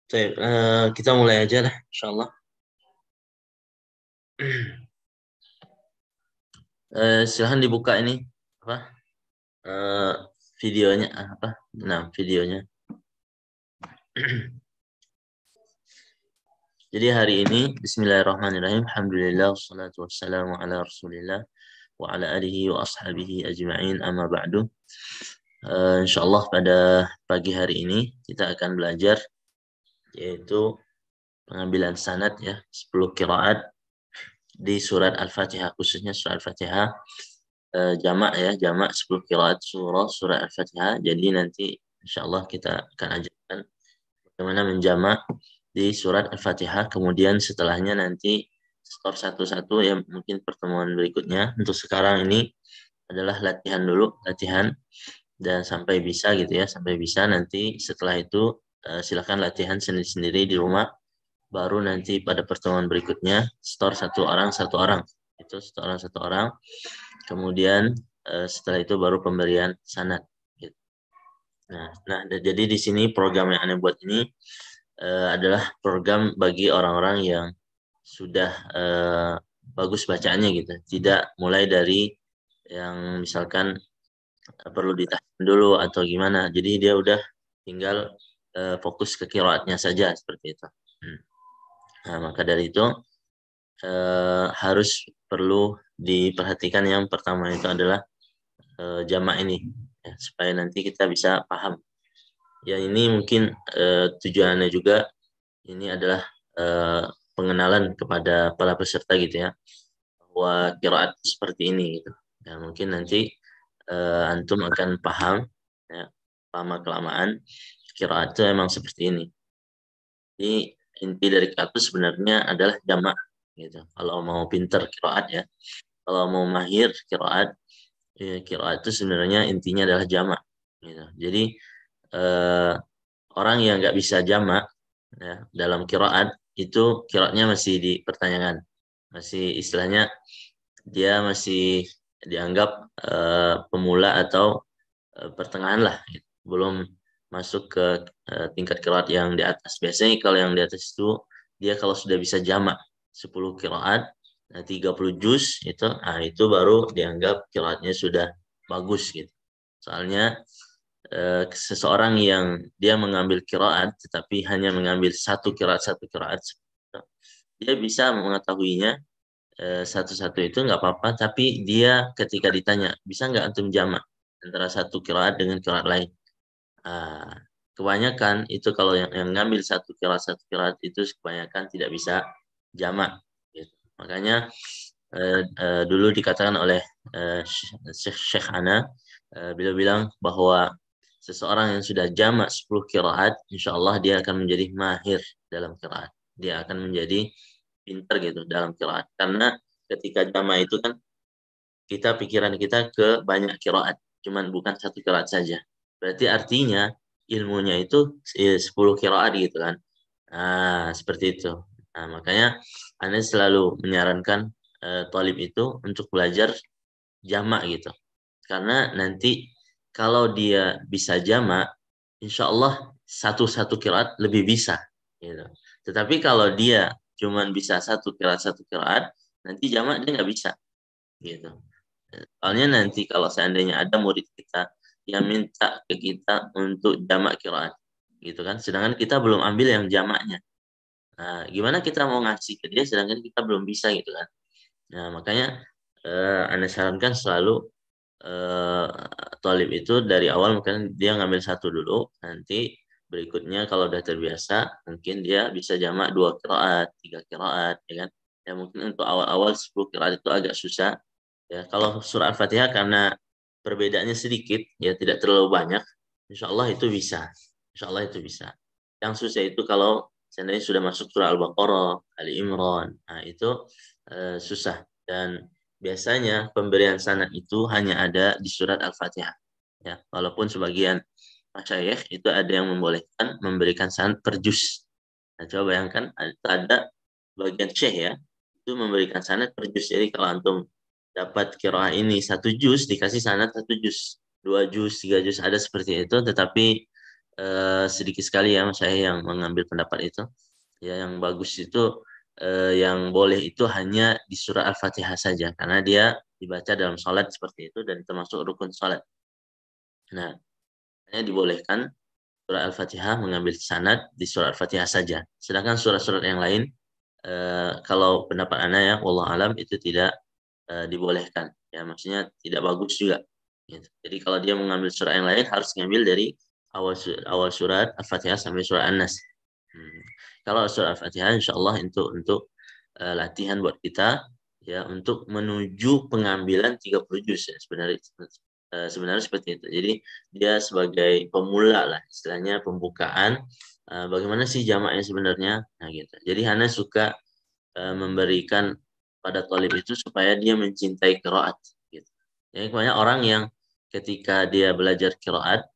Baik, kita mulai aja lah, insyaallah. Silahkan dibuka ini apa eh, videonya apa? Nah, videonya. Jadi hari ini Bismillahirrahmanirrahim. Alhamdulillah wassalatu wassalamu ala Rasulillah wa ala alihi wa ashabihi ajma'in amma ba'du. Insyaallah pada pagi hari ini kita akan belajar yaitu pengambilan sanad ya, 10 qiraat di surat Al-Fatihah, khususnya surat Al-Fatihah. Jamak ya, jamak 10 qiraat surah surat Al-Fatihah. Jadi nanti insyaallah kita akan ajarkan bagaimana menjamak di surat Al-Fatihah. Kemudian setelahnya nanti skor satu-satu ya, mungkin pertemuan berikutnya. Untuk sekarang ini adalah latihan dulu, latihan dan sampai bisa gitu ya, sampai bisa. Nanti setelah itu silakan latihan sendiri-sendiri di rumah. Baru nanti pada pertemuan berikutnya skor satu orang itu satu orang. Kemudian setelah itu baru pemberian sanad. Gitu. Nah, jadi di sini program yang Anda buat ini adalah program bagi orang-orang yang sudah bagus bacaannya gitu. Tidak mulai dari yang misalkan perlu ditahan dulu atau gimana. Jadi dia udah tinggal fokus ke qiraatnya saja seperti itu. Nah, maka dari itu harus perlu diperhatikan yang pertama itu adalah jamak ini ya, supaya nanti kita bisa paham. Ya ini mungkin tujuannya juga ini adalah pengenalan kepada para peserta gitu ya, bahwa qiraat seperti ini gitu. Ya, mungkin nanti antum akan paham ya, lama kelamaan qiraat itu emang seperti ini. Jadi inti dari qiraat itu sebenarnya adalah jamak gitu. Kalau mau pinter qiraat ya, kalau mau mahir qiraat, qiraat itu sebenarnya intinya adalah jamak gitu. Jadi eh, orang yang nggak bisa jamak ya, dalam qiraat itu qiraatnya masih dipertanyakan, masih istilahnya dia masih dianggap pemula atau pertengahan lah, gitu. Belum masuk ke tingkat qiraat yang di atas. Biasanya kalau yang di atas itu dia kalau sudah bisa jamak 10 qiraat, 30 juz itu baru dianggap qiraatnya sudah bagus gitu. Soalnya seseorang yang dia mengambil qiraat tetapi hanya mengambil satu qiraat, dia bisa mengetahuinya satu-satu itu nggak apa-apa, tapi dia ketika ditanya bisa nggak antum jamak antara satu qiraat dengan qiraat lain. Ah, kebanyakan itu kalau yang ngambil satu qiraat itu kebanyakan tidak bisa jamak gitu. Makanya dulu dikatakan oleh Syekh Ana, beliau bilang bahwa seseorang yang sudah jamak 10 qiraat, insya Allah dia akan menjadi mahir dalam qiraat. Dia akan menjadi pintar gitu dalam qiraat. Karena ketika jamak itu kan pikiran kita ke banyak qiraat, cuman bukan satu qiraat saja. Berarti artinya ilmunya itu 10 qiraat gitu kan. Nah, seperti itu. Nah, makanya Anda selalu menyarankan talib itu untuk belajar jamak gitu. Karena nanti kalau dia bisa jamak, insya Allah satu-satu qiraat lebih bisa. Gitu. Tetapi kalau dia cuman bisa satu qiraat, nanti jamak dia nggak bisa. Gitu. Soalnya nanti kalau seandainya ada murid kita yang minta ke kita untuk jamak qiraat, gitu kan. Sedangkan kita belum ambil yang jamaknya. Nah, gimana kita mau ngasih ke dia sedangkan kita belum bisa gitu kan. Nah, makanya Anda sarankan selalu eh, tolib itu dari awal mungkin dia ngambil satu dulu, nanti berikutnya kalau udah terbiasa mungkin dia bisa jamak dua qiraat, tiga qiraat, ya kan. Ya mungkin untuk awal-awal 10 qiraat itu agak susah. Ya, kalau surah Al-Fatihah karena perbedaannya sedikit, ya tidak terlalu banyak, insya Allah itu bisa. Insya Allah itu bisa. Yang susah itu kalau seandainya sudah masuk surah Al-Baqarah, Ali Imran, nah itu susah. Dan biasanya pemberian sanad itu hanya ada di surat Al-Fatihah. Ya, walaupun sebagian masyayikh itu ada yang membolehkan memberikan sanad per juz. Nah, coba bayangkan ada bagian syekh ya, itu memberikan sanad per juz. Jadi kalau antum dapat qiraah ini satu juz dikasih sanad satu juz, dua juz, tiga juz ada seperti itu. Tetapi sedikit sekali ya saya yang mengambil pendapat itu. Ya, yang bagus itu yang boleh itu hanya di surah Al-Fatihah saja karena dia dibaca dalam sholat seperti itu dan termasuk rukun sholat. Nah, hanya dibolehkan surah Al-Fatihah mengambil sanad di surah Al-Fatihah saja. Sedangkan surat-surat yang lain, kalau pendapat Anda ya, wallah alam itu tidak dibolehkan. Ya, maksudnya tidak bagus juga. Gitu. Jadi kalau dia mengambil surat yang lain harus mengambil dari awal surat Al-Fatihah sampai surat An-Nas. Hmm. Kalau surat Al-Fatihah, insya Allah untuk latihan buat kita ya untuk menuju pengambilan 30 juz ya, sebenarnya seperti itu. Jadi dia sebagai pemula lah istilahnya pembukaan bagaimana sih jamaknya sebenarnya. Nah gitu. Jadi Hana suka memberikan pada talib itu supaya dia mencintai qiraat gitu. Jadi banyak orang yang ketika dia belajar qiraat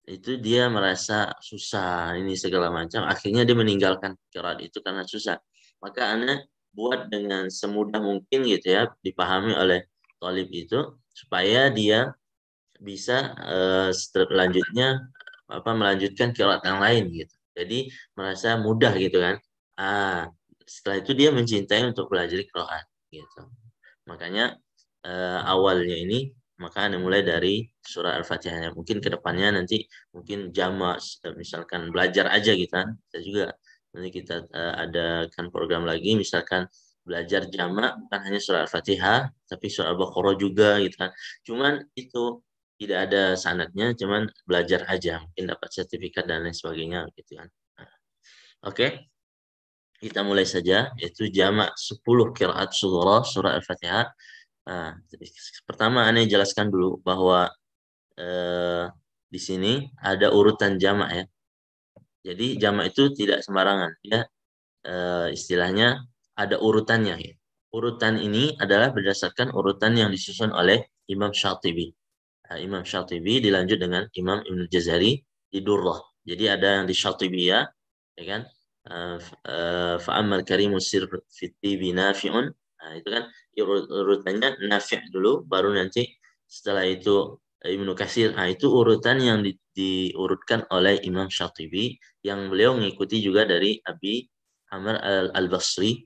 itu dia merasa susah ini segala macam akhirnya dia meninggalkan qiraat itu karena susah. Maka Ana buat dengan semudah mungkin gitu ya dipahami oleh talib itu supaya dia bisa selanjutnya melanjutkan qiraat yang lain gitu. Jadi merasa mudah gitu kan. Setelah itu dia mencintai untuk belajar qiraat gitu. Makanya awalnya ini maka Anda mulai dari surah Al-Fatihah. Mungkin kedepannya nanti mungkin jama misalkan belajar aja gitu kan. Kita juga nanti kita adakan program lagi misalkan belajar jama bukan hanya surah Al-Fatihah tapi surah Al-Baqarah juga gitu kan. Cuman itu tidak ada sanadnya, cuman belajar aja, mungkin dapat sertifikat dan lain sebagainya gitu kan. Oke, kita mulai saja, yaitu jamak 10 qiraat surah Al-Fatihah. Nah, pertama Ane jelaskan dulu bahwa di sini ada urutan jamak ya. Jadi jamak itu tidak sembarangan, ya istilahnya ada urutannya. Ya. Urutan ini adalah berdasarkan urutan yang disusun oleh Imam Syatibi. Imam Syatibi dilanjut dengan Imam Ibn Jazari di Durrah. Jadi ada yang di Syatibiyah, ya kan? Fa'amal karimu sir fitibi nafi'un. Nah, itu kan urutannya nafi' dulu, baru nanti setelah itu Ibnu Katsir. Nah, itu urutan yang diurutkan oleh Imam Syatibi yang beliau mengikuti juga dari Abi Amr al-Basri,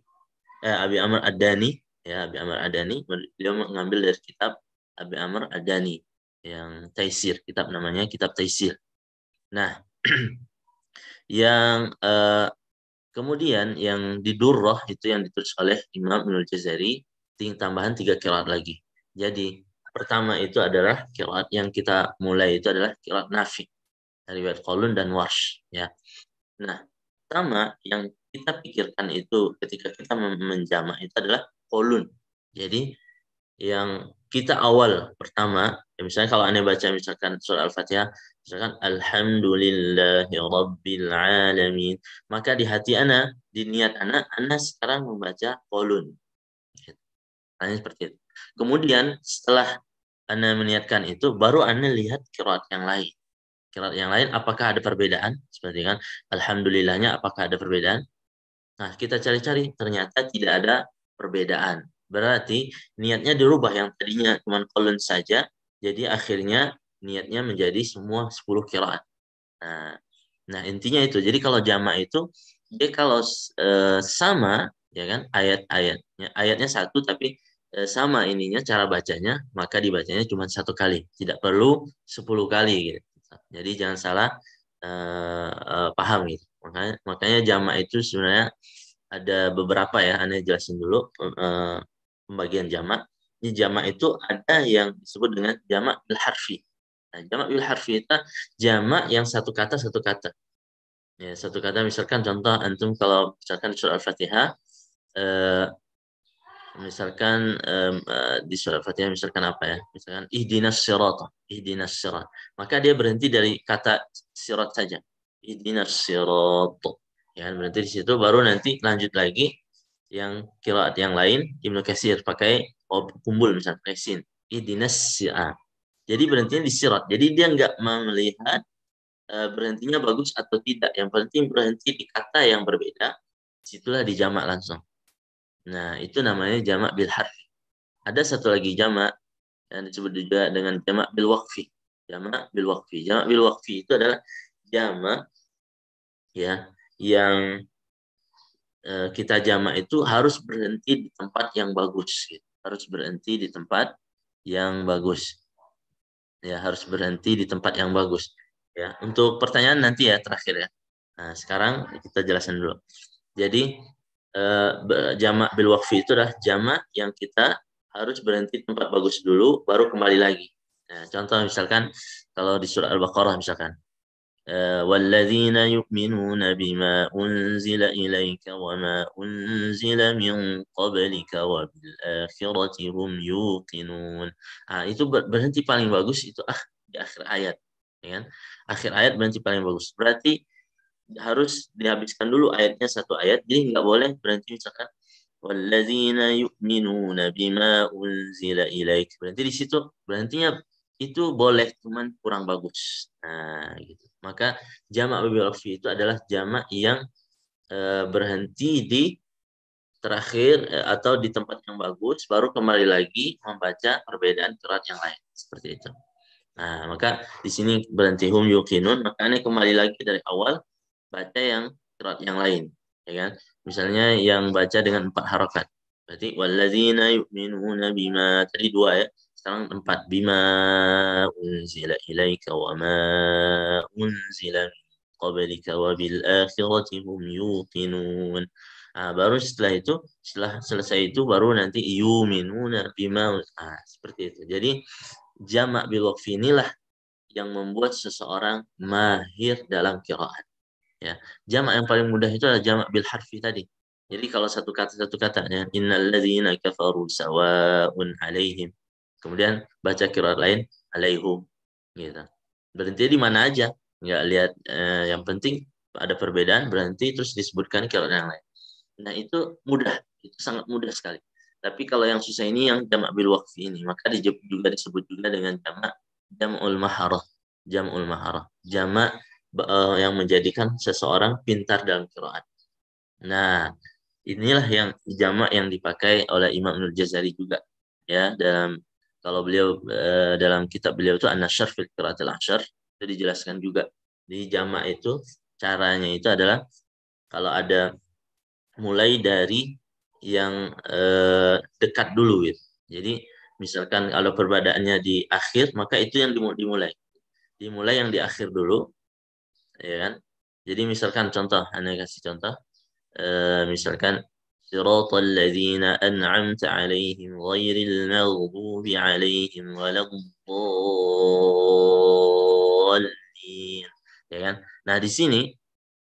Abi Amr ad-Dani, ya Abi Amr ad-Dani, beliau mengambil dari kitab Abi Amr ad-Dani yang Taisir, kitab namanya kitab Taisir. Nah, yang kemudian yang di Durrah itu yang ditulis oleh Imam Ibnul Jazari, tambahan 3 qiraat lagi. Jadi pertama itu adalah qiraat yang kita mulai itu adalah qiraat Nafi, riwayat Qalun dan Warsh, ya. Nah, pertama yang kita pikirkan itu ketika kita menjamak itu adalah Qalun. Jadi yang kita awal pertama, ya misalnya kalau Anda baca misalkan surah Al-Fatihah, misalkan Alhamdulillahi Rabbil Alamin, maka di hati Anda, di niat Anda sekarang membaca Qulun. Hanya seperti itu. Kemudian setelah Anda meniatkan itu, baru Anda lihat qiraat yang lain. Qiraat yang lain apakah ada perbedaan? Seperti kan Alhamdulillahnya apakah ada perbedaan? Nah, kita cari-cari ternyata tidak ada perbedaan. Berarti niatnya dirubah yang tadinya cuma kolon saja, jadi akhirnya niatnya menjadi semua 10 qiraat. Nah, nah intinya itu. Jadi kalau jamak itu dia kalau sama ya kan ayatnya satu tapi sama ininya cara bacanya, maka dibacanya cuma 1 kali, tidak perlu 10 kali gitu. Jadi jangan salah paham gitu. Makanya jamak itu sebenarnya ada beberapa ya, Anda jelasin dulu pembagian jamak. Ini jamak itu ada yang disebut dengan jamak bil harfi. Nah, jamak bil harfi itu jamak yang satu kata satu kata. Ya, satu kata misalkan contoh antum kalau misalkan di surah Al-Fatihah misalkan di surah Al-Fatihah misalkan apa ya? Misalkan ihdinas sirata, ihdinas sirat. Maka dia berhenti dari kata sirat saja. Ihdinas sirat. Ya, berhenti di situ baru nanti lanjut lagi yang qiraat yang lain Ibnu Katsir pakai kumbul misalnya pakai sin. Ihdinas sirat. Jadi berhentinya di sirat. Jadi dia nggak melihat berhentinya bagus atau tidak. Yang penting berhenti di kata yang berbeda. Situlah dijamak langsung. Nah, itu namanya jamak bil harfi. Ada satu lagi jamak yang disebut juga dengan jamak bil waqfi. Jamak bil waqfi. Jamak bil waqfi itu adalah jamak ya yang kita jamak itu harus berhenti di tempat yang bagus, gitu. Harus berhenti di tempat yang bagus. Ya, harus berhenti di tempat yang bagus. Ya, untuk pertanyaan nanti ya terakhir ya. Nah, sekarang kita jelaskan dulu. Jadi jamak bil waqfi itu adalah jamak yang kita harus berhenti di tempat bagus dulu, baru kembali lagi. Nah, contoh misalkan kalau di surah Al-Baqarah misalkan, والذين يؤمنون بما أنزل إليك وما أنزل من قبلك وبالآخرة هم يوقنون. Itu berhenti paling bagus itu di akhir ayat, ya kan? Akhir ayat berhenti paling bagus. Berarti harus dihabiskan dulu ayatnya satu ayat, jadi nggak boleh berhenti misalkan walladzina yu'minuna bima unzila ilaik. Berhenti di situ, berhentinya itu boleh, cuman kurang bagus. Nah, gitu. Maka jamak bil waqfi itu adalah jamak yang berhenti di terakhir atau di tempat yang bagus, baru kembali lagi membaca perbedaan qiraat yang lain. Seperti itu. Nah, maka di sini berhenti hum yuqinun, makanya kembali lagi dari awal baca yang qiraat yang lain, ya kan? Misalnya yang baca dengan 4 harokat. Berarti walladzina yu'minuna bima, tadi 2 ya. Sekarang 4, bima unzila ilaika wa ma unzila min qablika wa bil akhirati hum yuqinun. Nah, baru setelah itu, setelah selesai itu baru nanti yuminuna bima. Seperti itu. Jadi jamak bil waqfi inilah yang membuat seseorang mahir dalam qiraat. Ya, jamak yang paling mudah itu adalah jamak bil harfi tadi. Jadi kalau satu katanya innal ladzina kafaru sawaun alaihim. Kemudian baca qiraat lain alaihum gitu. Berhenti di mana aja, nggak lihat yang penting ada perbedaan, berhenti terus disebutkan qiraat yang lain. Nah, itu mudah, itu sangat mudah sekali. Tapi kalau yang susah ini yang jamak bil waqfi ini, maka juga disebut juga dengan jam'ul maharah. Jam'ul maharah. Jamak yang menjadikan seseorang pintar dalam qiraat. Nah, inilah yang jamak yang dipakai oleh Imam Ibnu Jazari juga. Ya, kalau beliau dalam kitab beliau itu An-Nasyr fil Qiraatil Ashar, itu dijelaskan juga. Di jamak itu caranya itu adalah kalau ada mulai dari yang dekat dulu gitu. Jadi misalkan kalau perbedaannya di akhir, maka itu yang dimulai. Dimulai yang di akhir dulu, ya kan? Jadi misalkan contoh, Anda kasih contoh, misalkan siratal ladzina an'amta 'alaihim ghairil maghdubi 'alaihim waladdallin. Ya kan? Nah, di sini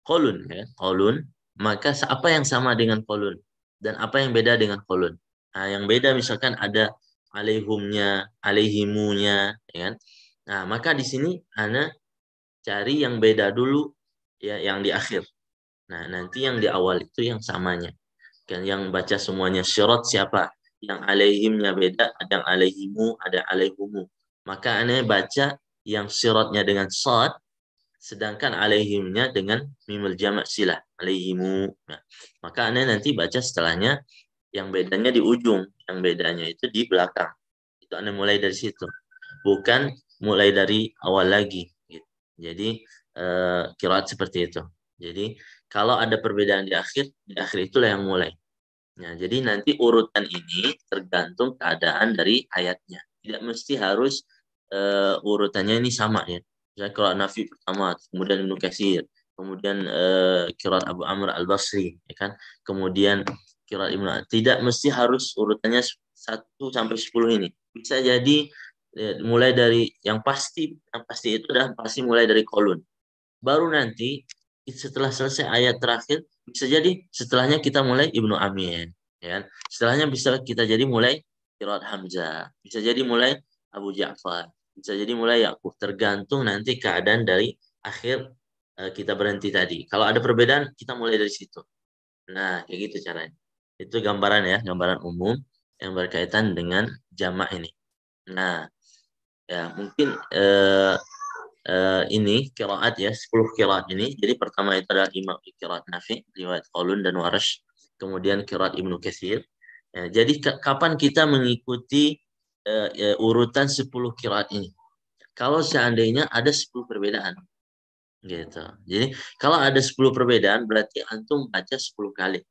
kolun ya, kolun, maka apa yang sama dengan kolun dan apa yang beda dengan kolun? Nah, yang beda misalkan ada alaihumnya, alaihimunya, ya kan? Nah, maka di sini Ana cari yang beda dulu, ya, yang di akhir. Nah, nanti yang di awal itu yang samanya. Kan yang baca semuanya syirat siapa? Yang alaihimnya beda, ada yang alaihimu, ada alaihumu. Maka Ana baca yang syiratnya dengan sad, sedangkan alaihimnya dengan mimul jamak silah alaihimu. Nah, maka Anda nanti baca setelahnya yang bedanya di ujung, yang bedanya itu di belakang. Itu Anda mulai dari situ, bukan mulai dari awal lagi gitu. Jadi qiraat seperti itu. Jadi kalau ada perbedaan di akhir itulah yang mulai. Nah, jadi nanti urutan ini tergantung keadaan dari ayatnya. Tidak mesti harus urutannya ini sama ya. Misalnya qiraat Nafi pertama, kemudian Ibnu Katsir, kemudian qiraat Abu Amr Al-Basri, ya kan? Kemudian qiraat Ibnu, tidak mesti harus urutannya 1 sampai 10 ini. Bisa jadi mulai dari yang pasti itu dah pasti mulai dari kolun. Baru nanti setelah selesai ayat terakhir, bisa jadi setelahnya kita mulai Ibnu Amir, ya kan? Setelahnya bisa kita jadi mulai qiraat Hamzah, bisa jadi mulai Abu Ja'far, bisa jadi mulai Yakub, tergantung nanti keadaan dari akhir kita berhenti tadi. Kalau ada perbedaan, kita mulai dari situ. Nah, kayak gitu caranya. Itu gambaran ya, gambaran umum yang berkaitan dengan jamak ini. Nah, ya mungkin ini kiraat ya, 10 kiraat ini. Jadi pertama itu adalah imam kiraat Nafi, riwayat Qalun dan Warash. Kemudian kiraat Ibnu Katsir. Ya, jadi kapan kita mengikuti urutan 10 kiraat ini? Kalau seandainya ada 10 perbedaan. gitu. Jadi kalau ada 10 perbedaan berarti antum baca 10 kali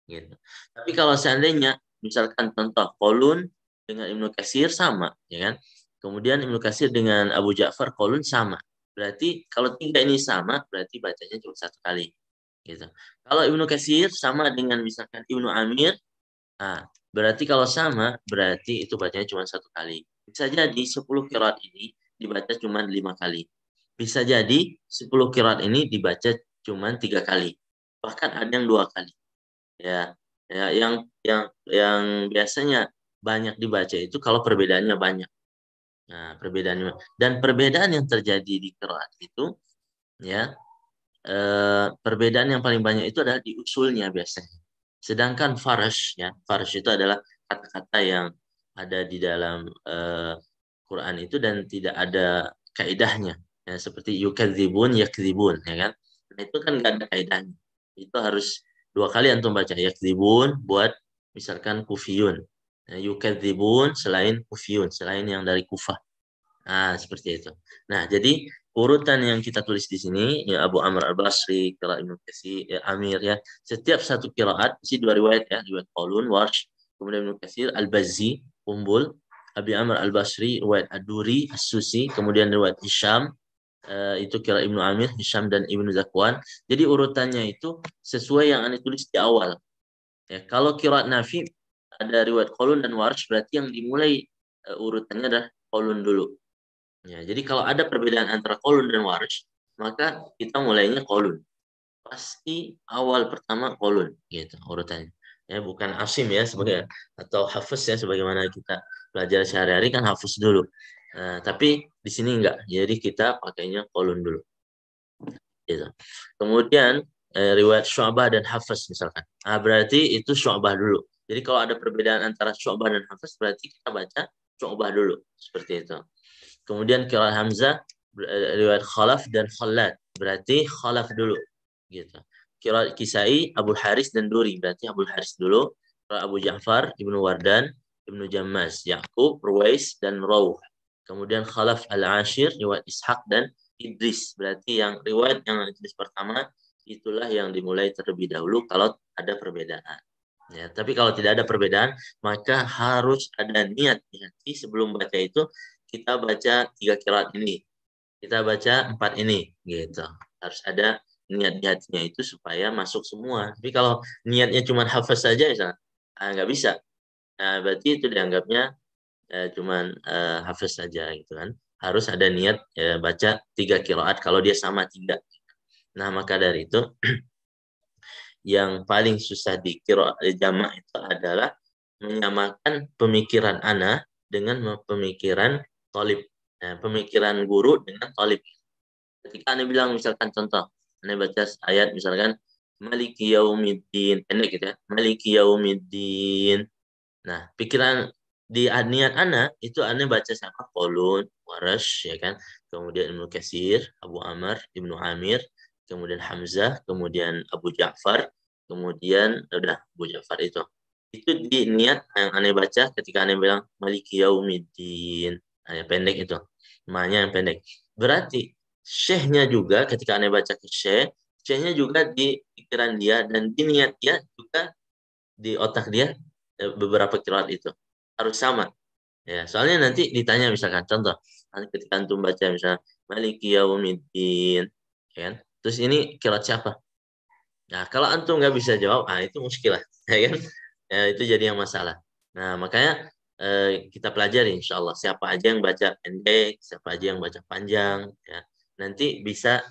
gitu. Tapi kalau seandainya misalkan contoh Qalun dengan Ibnu Katsir sama, ya kan? Kemudian Ibnu Katsir dengan Abu Ja'far Qalun sama. Berarti kalau tiga ini sama, berarti bacanya cuma satu kali. Gitu. Kalau Ibnu Katsir sama dengan misalkan Ibnu Amir, nah, berarti kalau sama, berarti itu bacanya cuma satu kali. Bisa jadi 10 qiraat ini dibaca cuma 5 kali. Bisa jadi 10 qiraat ini dibaca cuma 3 kali. Bahkan ada yang 2 kali. Ya, ya yang biasanya banyak dibaca itu kalau perbedaannya banyak. Nah, perbedaannya dan perbedaan yang terjadi di qiraat itu ya perbedaan yang paling banyak itu adalah di usulnya biasanya. Sedangkan farsh ya, farsh itu adalah kata-kata yang ada di dalam Quran itu dan tidak ada kaidahnya. Ya, seperti yukadzibun, yakdzibun, ya kan? Nah, itu kan nggak ada kaidahnya. Itu harus dua kali antum baca yakdzibun buat misalkan kufiyun. Nah, yukadzibun selain kufiyun, selain yang dari Kufah. Nah, seperti itu. Nah, jadi urutan yang kita tulis di sini ya Abu Amr Al-Basri, qiraat Ibnu Katsir, ya, Amir ya. Setiap satu qiraat isi dua riwayat ya, riwayat Qalun, Warsh, kemudian Ibnu Katsir, Al-Bazzi, Umbul, Abi Amr Al-Basri, riwayat Ad-Duri, As-Susi, kemudian riwayat Hisham, itu qiraat Ibnu Amir, Hisham dan Ibnu Zakwan. Jadi urutannya itu sesuai yang Anda tulis di awal. Ya, kalau qiraat Nafi ada riwayat Qalun dan Warsh berarti yang dimulai urutannya adalah Qalun dulu. Ya, jadi kalau ada perbedaan antara kolun dan warsh, maka kita mulainya kolun. Pasti awal pertama kolun, gitu urutannya. Ya, bukan asim ya sebagai atau hafız ya sebagaimana kita belajar sehari-hari kan hafız dulu. Nah, tapi di sini enggak. Jadi kita pakainya kolun dulu. Gitu. Kemudian riwayat Syu'bah dan Hafs misalkan. Nah, berarti itu Syu'bah dulu. Jadi kalau ada perbedaan antara Syu'bah dan Hafs berarti kita baca Syu'bah dulu. Seperti itu. Kemudian qiraat Hamzah riwayat Khalaf dan Khalad. Berarti Khalaf dulu gitu. Qiraat Kisai Abu Haris dan Duri. Berarti Abu Haris dulu. Qiraat Abu Ja'far, Ibnu Wardan, Ibnu Jammas, Yaqub, Ruwais dan Rawh. Kemudian Khalaf Al-Ashir riwayat Ishaq dan Idris. Berarti yang riwayat yang Idris pertama itulah yang dimulai terlebih dahulu kalau ada perbedaan. Ya, tapi kalau tidak ada perbedaan, maka harus ada niat di hati sebelum baca itu kita baca 3 qiraat ini, kita baca 4 ini, gitu. Harus ada niat di hatinya itu supaya masuk semua. Tapi kalau niatnya cuma hafaz saja, ya nggak bisa. Nah, berarti itu dianggapnya cuma hafaz saja, gitu kan. Harus ada niat baca 3 qiraat kalau dia sama 3. Nah, maka dari itu yang paling susah di qiraat jamak itu adalah menyamakan pemikiran ana dengan pemikiran tolib. Nah, pemikiran guru dengan tolib. Ketika anda bilang misalkan contoh, anda baca ayat misalkan Maliki Yaumiddin, pendek gitu ya, Maliki Yaumiddin. Nah, pikiran di niat ana itu anda baca siapa? Qalun, Warash, ya kan? Kemudian Ibnu Katsir, Abu Amr, Ibnu Amir, kemudian Hamzah, kemudian Abu Ja'far, kemudian udah Abu Ja'far itu. Itu di niat yang aneh baca ketika aneh bilang Maliki Yaumiddin. Nah, yang pendek itu. Namanya yang pendek. Berarti syekhnya juga ketika aneh baca ke syekh, syekhnya juga di pikiran dia dan di niat dia juga di otak dia beberapa qiraat itu harus sama. Ya, soalnya nanti ditanya misalkan contoh, nanti ketika antum baca misalnya Maliki Yaumiddin, ya kan? Terus ini qiraat siapa? Nah, kalau antum nggak bisa jawab, itu muskilah, ya kan? Ya, itu jadi yang masalah. Nah, makanya kita pelajari insya Allah siapa aja yang baca pendek, siapa aja yang baca panjang, ya. Nanti bisa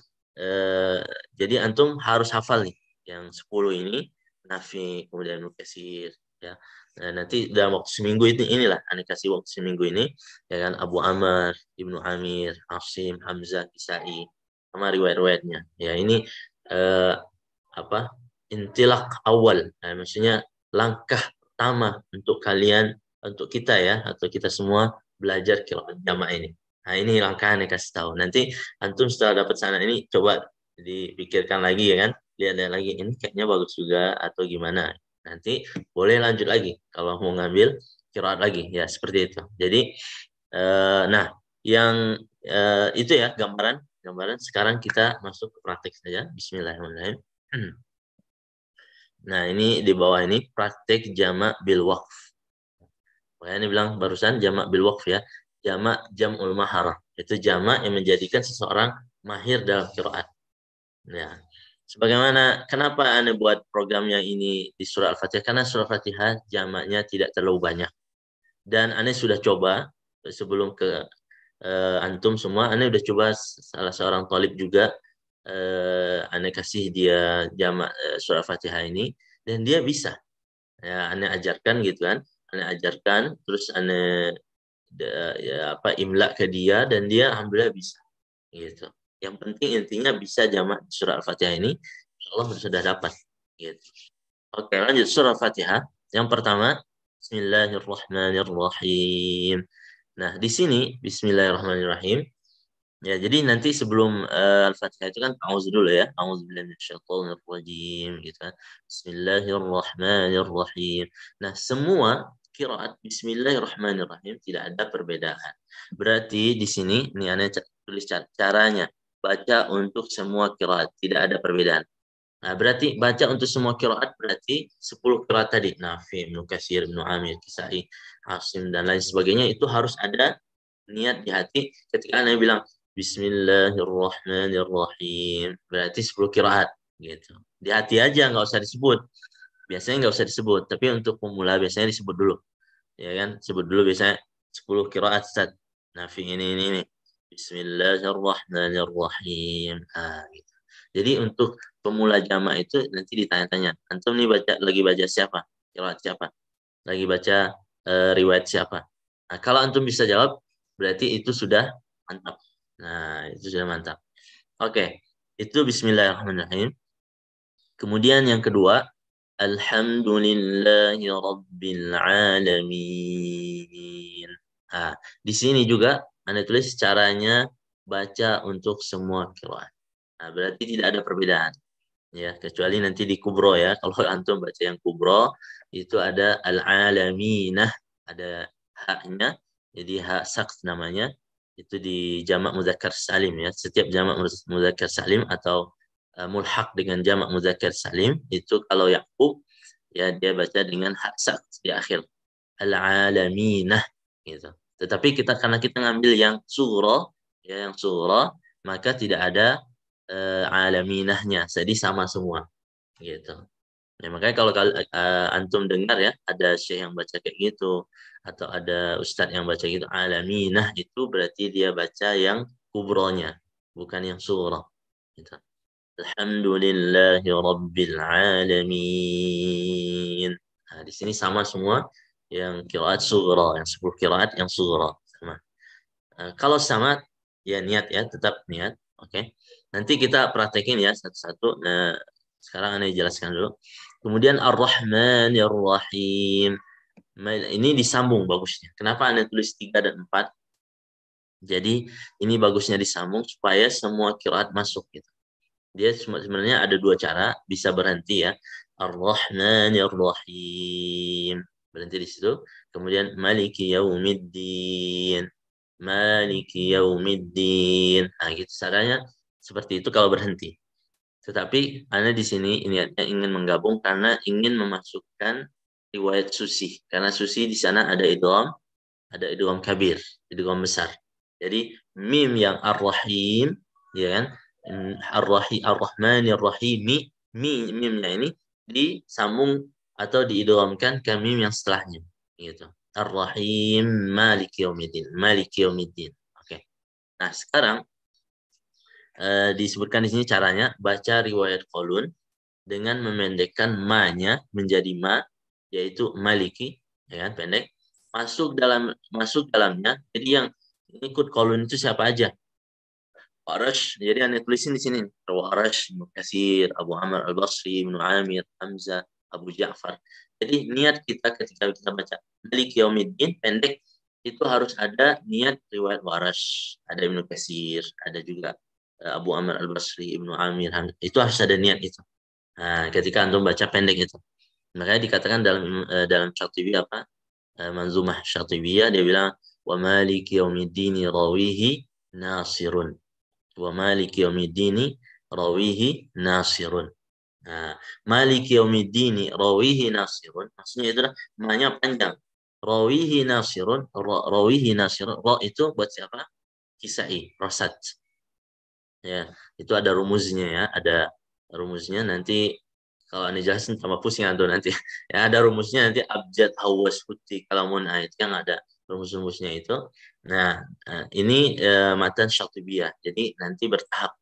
jadi antum harus hafal nih yang 10 ini, Nafi, kemudian Mukasir, ya. Nah, nanti dalam waktu seminggu ini inilah aneh kasih waktu seminggu ini, ya kan Abu Amr, Ibnu Amir, Asim, Hamzah, Kisai, sama riwayat-riwayatnya. Ya, ini eh, apa intilak awal, nah, maksudnya langkah pertama untuk kalian, untuk kita ya, atau kita semua belajar qiraat jamaah ini. Nah, ini langkah yang kasih tahu. Nanti antum setelah dapat sana ini coba dipikirkan lagi ya kan, lihat lagi ini kayaknya bagus juga atau gimana. Nanti boleh lanjut lagi kalau mau ngambil qiraat lagi ya seperti itu. Jadi nah yang itu ya gambaran gambaran. Sekarang kita masuk ke praktek saja. Bismillahirrahmanirrahim. Nah, ini di bawah ini praktek jamak bil waqf. Makanya ini bilang barusan jamak bil waqf ya. Jamak jam'ul maharah. Itu jamak yang menjadikan seseorang mahir dalam qiraat. Ya. Sebagaimana kenapa Anda buat programnya ini di surah Al-Fatihah? Karena surah Al-Fatihah jamaknya tidak terlalu banyak. Dan Anda sudah coba sebelum ke antum semua, Anda sudah coba salah seorang talib juga, Anda kasih dia jamak surah Al-Fatihah ini dan dia bisa. Ya, Anda ajarkan gitu kan. Anda ajarkan terus Anda ya apa imla ke dia dan dia alhamdulillah bisa gitu. Yang penting intinya bisa jamak surah Al-Fatihah ini, Allah sudah dapat gitu. Oke, lanjut surah Al-Fatihah. Yang pertama, Bismillahirrahmanirrahim. Nah, di sini Bismillahirrahmanirrahim. Ya, jadi nanti sebelum Al-Fatihah itu kan a'udzu dulu ya. A'udzubillahi minasyaitonirrajim gitu kan. Bismillahirrahmanirrahim. Nah, semua qiraat Bismillahirrahmanirrahim tidak ada perbedaan. Berarti di sini ini Anda tulis caranya baca untuk semua qiraat, tidak ada perbedaan. Nah, berarti baca untuk semua qiraat berarti 10 qiraat tadi. Nafi, Ibnu Katsir, Ibnu Amir, Kisai, Asim dan lain sebagainya itu harus ada niat di hati ketika Anda bilang Bismillahirrahmanirrahim. Berarti 10 qiraat gitu. Di hati aja nggak usah disebut. Biasanya nggak usah disebut, tapi untuk pemula biasanya disebut dulu. Ya kan? Sebut dulu biasanya 10 qiraat Ustaz. Nafi ini. Bismillahirrahmanirrahim. Ah, gitu. Jadi untuk pemula jamaah itu nanti ditanya-tanya. Antum nih lagi baca siapa? Qiraat siapa? Lagi baca riwayat siapa? Nah, kalau antum bisa jawab, berarti itu sudah mantap. Nah, itu sudah mantap. Oke, itu Bismillahirrahmanirrahim. Kemudian yang kedua, Alhamdulillahi Rabbil Alamin. Nah, di sini juga Anda tulis caranya baca untuk semua qiraat. Nah, berarti tidak ada perbedaan. Ya, kecuali nanti di kubro ya. Kalau antum baca yang kubro, itu ada al-alaminah, ada haknya. Jadi hak saks namanya. Itu di jamak muzakkar salim ya. Setiap jamak muzakkar salim atau mulhaq dengan jamak muzakkar salim itu kalau Yaqub ya dia baca dengan hak saks di akhir al-alaminah gitu. Tetapi kita karena kita ngambil yang surah ya yang surah maka tidak ada alaminahnya, jadi sama semua gitu. Ya, makanya kalau antum dengar ya ada syekh yang baca kayak gitu atau ada ustadz yang baca gitu alaminah itu berarti dia baca yang kubronya bukan yang surah gitu. Alhamdulillahi Rabbil Alamin. Nah, di sini sama semua yang qiraat surah, yang 10 qiraat yang surah sama. Kalau sama ya niat ya, tetap niat. Oke. Nanti kita praktekin ya satu-satu. Nah, sekarang Anda jelaskan dulu. Kemudian Ar-Rahmanir-Rahim. Ini disambung bagusnya. Kenapa Anda tulis 3 dan 4? Jadi ini bagusnya disambung supaya semua qiraat masuk gitu. Dia sebenarnya ada dua cara, bisa berhenti ya. Ar-Rahmanir-Rahim. Berhenti di situ. Kemudian Maliki Yaumiddin. Maliki Yaumiddin. Nah, gitu caranya seperti itu kalau berhenti. Tetapi Anda di sini niatnya ingin menggabung karena ingin memasukkan riwayat Susi. Karena Susi di sana ada idgham kabir, idgham besar. Jadi mim yang Ar-Rahim, ya kan? Ar-Rahmanir-Rahim, mimnya ini disambung atau diidghamkan ke mim yang setelahnya, gitu. Ar-Rahim Maliki Yaumiddin, Maliki Yaumiddin. Oke. Nah, sekarang disebutkan di sini caranya baca riwayat Qalun dengan memendekkan ma-nya menjadi ma, yaitu Maliki, ya kan, pendek. Masuk dalamnya. Jadi yang ikut Qalun itu siapa aja? Arash, jadi Anda tulisin di sini. Arash, Ibnu Katsir, Abu Amr Al-Basri, Ibnu Amir, Hamzah, Abu Ja'far. Jadi niat kita ketika kita baca Malik Yaumiddin pendek itu harus ada niat riwayat Warash, ada Ibnu Katsir, ada juga Abu Amr Al-Basri, Ibnu Amir, Hamzah. Itu harus ada niat itu. Nah, ketika antum baca pendek itu. Makanya dikatakan dalam Syatibiyah apa? Manzumah Syatibiyah dia bilang wa Malik Yaumiddin rawihi nasirun Wa maliki yaumiddini rawihi nasirun. Nah, maliki yaumiddini rawihi nasirun. Maksudnya itu adalah namanya panjang. Rawihi nasirun, rawihi nasirun. Ra itu buat siapa? Kisai, rosat. Ya, itu ada rumusnya ya, ada rumusnya nanti kalau ini jelasin tambah pusing atau nanti. Ya, ada rumusnya nanti abjad hawas putih kalamun ayat yang ada rumus-rumusnya itu. Nah, ini matan syatibiyah. Jadi nanti bertahap.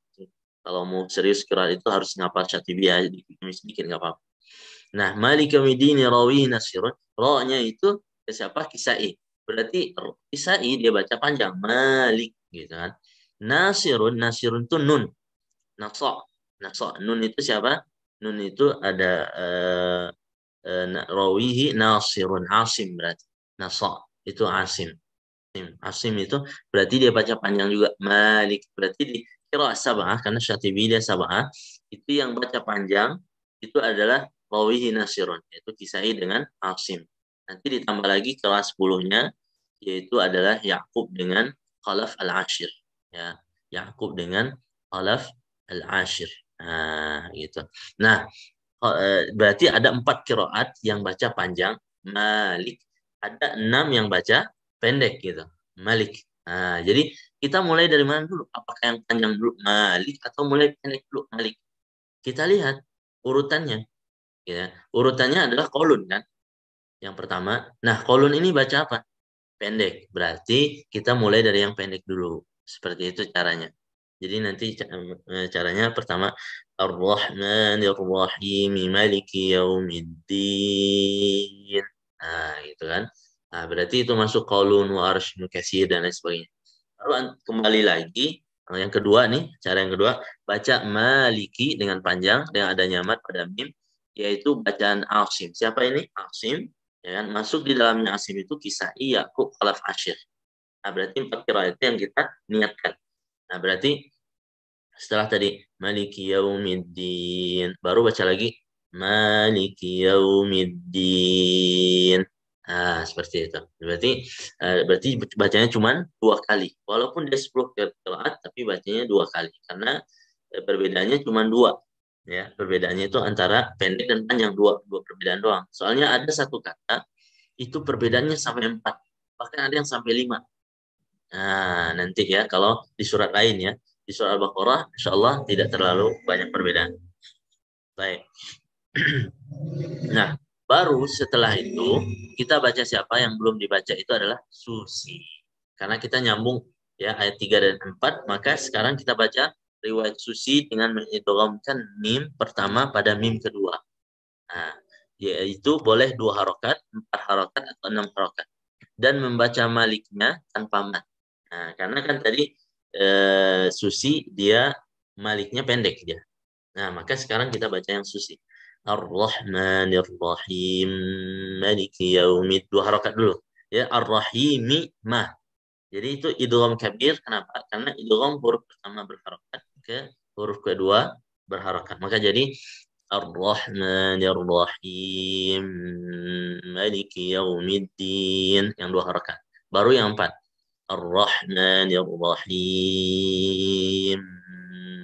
Kalau mau serius kira itu harus ngapal syatibiyah sedikit nggak apa-apa. Nah, Malik Yaumiddin rawihi nasirun. Ra-nya itu siapa? Kisai. Berarti Kisai dia baca panjang. Malik gitu kan. Nasirun, nasirun itu nun. Naqsa. Naqsa. Nun itu siapa? Nun itu ada rawihi nasirun. Asim berarti. Naqsa. Itu Asim. Asim itu berarti dia baca panjang juga. Malik. Berarti di kira sab'ah. Karena Syatibi dia sab'ah. Itu yang baca panjang. Itu adalah rawihi nasirun. Yaitu Kisai dengan Asim. Nanti ditambah lagi kelas 10-nya. Yaitu adalah Ya'qub dengan Khalaf al-Ashir. Ya. Ya'qub dengan Khalaf al-Ashir. Nah, gitu. Nah, berarti ada 4 kiroat yang baca panjang. Malik. Ada 6 yang baca pendek gitu. Malik. Nah, jadi kita mulai dari mana dulu? Apakah yang panjang dulu Malik atau mulai pendek dulu Malik? Kita lihat urutannya. Ya. Urutannya adalah kolun kan. Yang pertama. Nah, kolun ini baca apa? Pendek. Berarti kita mulai dari yang pendek dulu. Seperti itu caranya. Jadi nanti caranya pertama Ar-Rahmanir Rahim Maliki Yaumiddin. Nah, gitu kan. Nah, berarti itu masuk qaulun wa arsyun katsir dan lain sebagainya. Lalu kembali lagi yang kedua nih, cara yang kedua baca Maliki dengan panjang dengan adanya mat pada mim yaitu bacaan Asim. Siapa ini? Asim. Ya kan? Masuk di dalamnya Asim itu Kisai, Yaqub, Khalaf, Ashir. Nah, berarti 4 qiraat itu yang kita niatkan. Nah, berarti setelah tadi Maliki Yaumiddin, baru baca lagi Maliki Yaumiddin. Nah, seperti itu. Berarti bacanya cuma 2 kali. Walaupun dia 10 qiraat, tapi bacanya 2 kali. Karena perbedaannya cuma 2. Ya, perbedaannya itu antara pendek dan panjang, dua perbedaan doang. Soalnya ada satu kata itu perbedaannya sampai 4. Bahkan ada yang sampai 5. Nah, nanti ya kalau di surat lain ya. Di surat Al-Baqarah, insya Allah tidak terlalu banyak perbedaan. Baik. Nah, baru setelah itu kita baca siapa yang belum dibaca itu adalah Susi. Karena kita nyambung ya ayat 3 dan 4, maka sekarang kita baca riwayat Susi dengan mengidghamkan mim pertama pada mim kedua. Nah, yaitu boleh 2 harokat, 4 harokat atau 6 harokat. Dan membaca maliknya tanpa mat. Nah, karena kan tadi Susi dia maliknya pendek dia. Nah, maka sekarang kita baca yang Susi. Ar-Rahmanir Rahim Maliki Yaumid. 2 harokat dulu. Ya, Ar-Rahimi mah. Jadi itu idgham kabir. Kenapa? Karena idgham huruf pertama berharokat ke huruf kedua berharokat. Maka jadi Ar-Rahmanir Rahim Maliki Yaumiddin. Yang 2 harokat. Baru yang 4. Ar-Rahmanir Rahim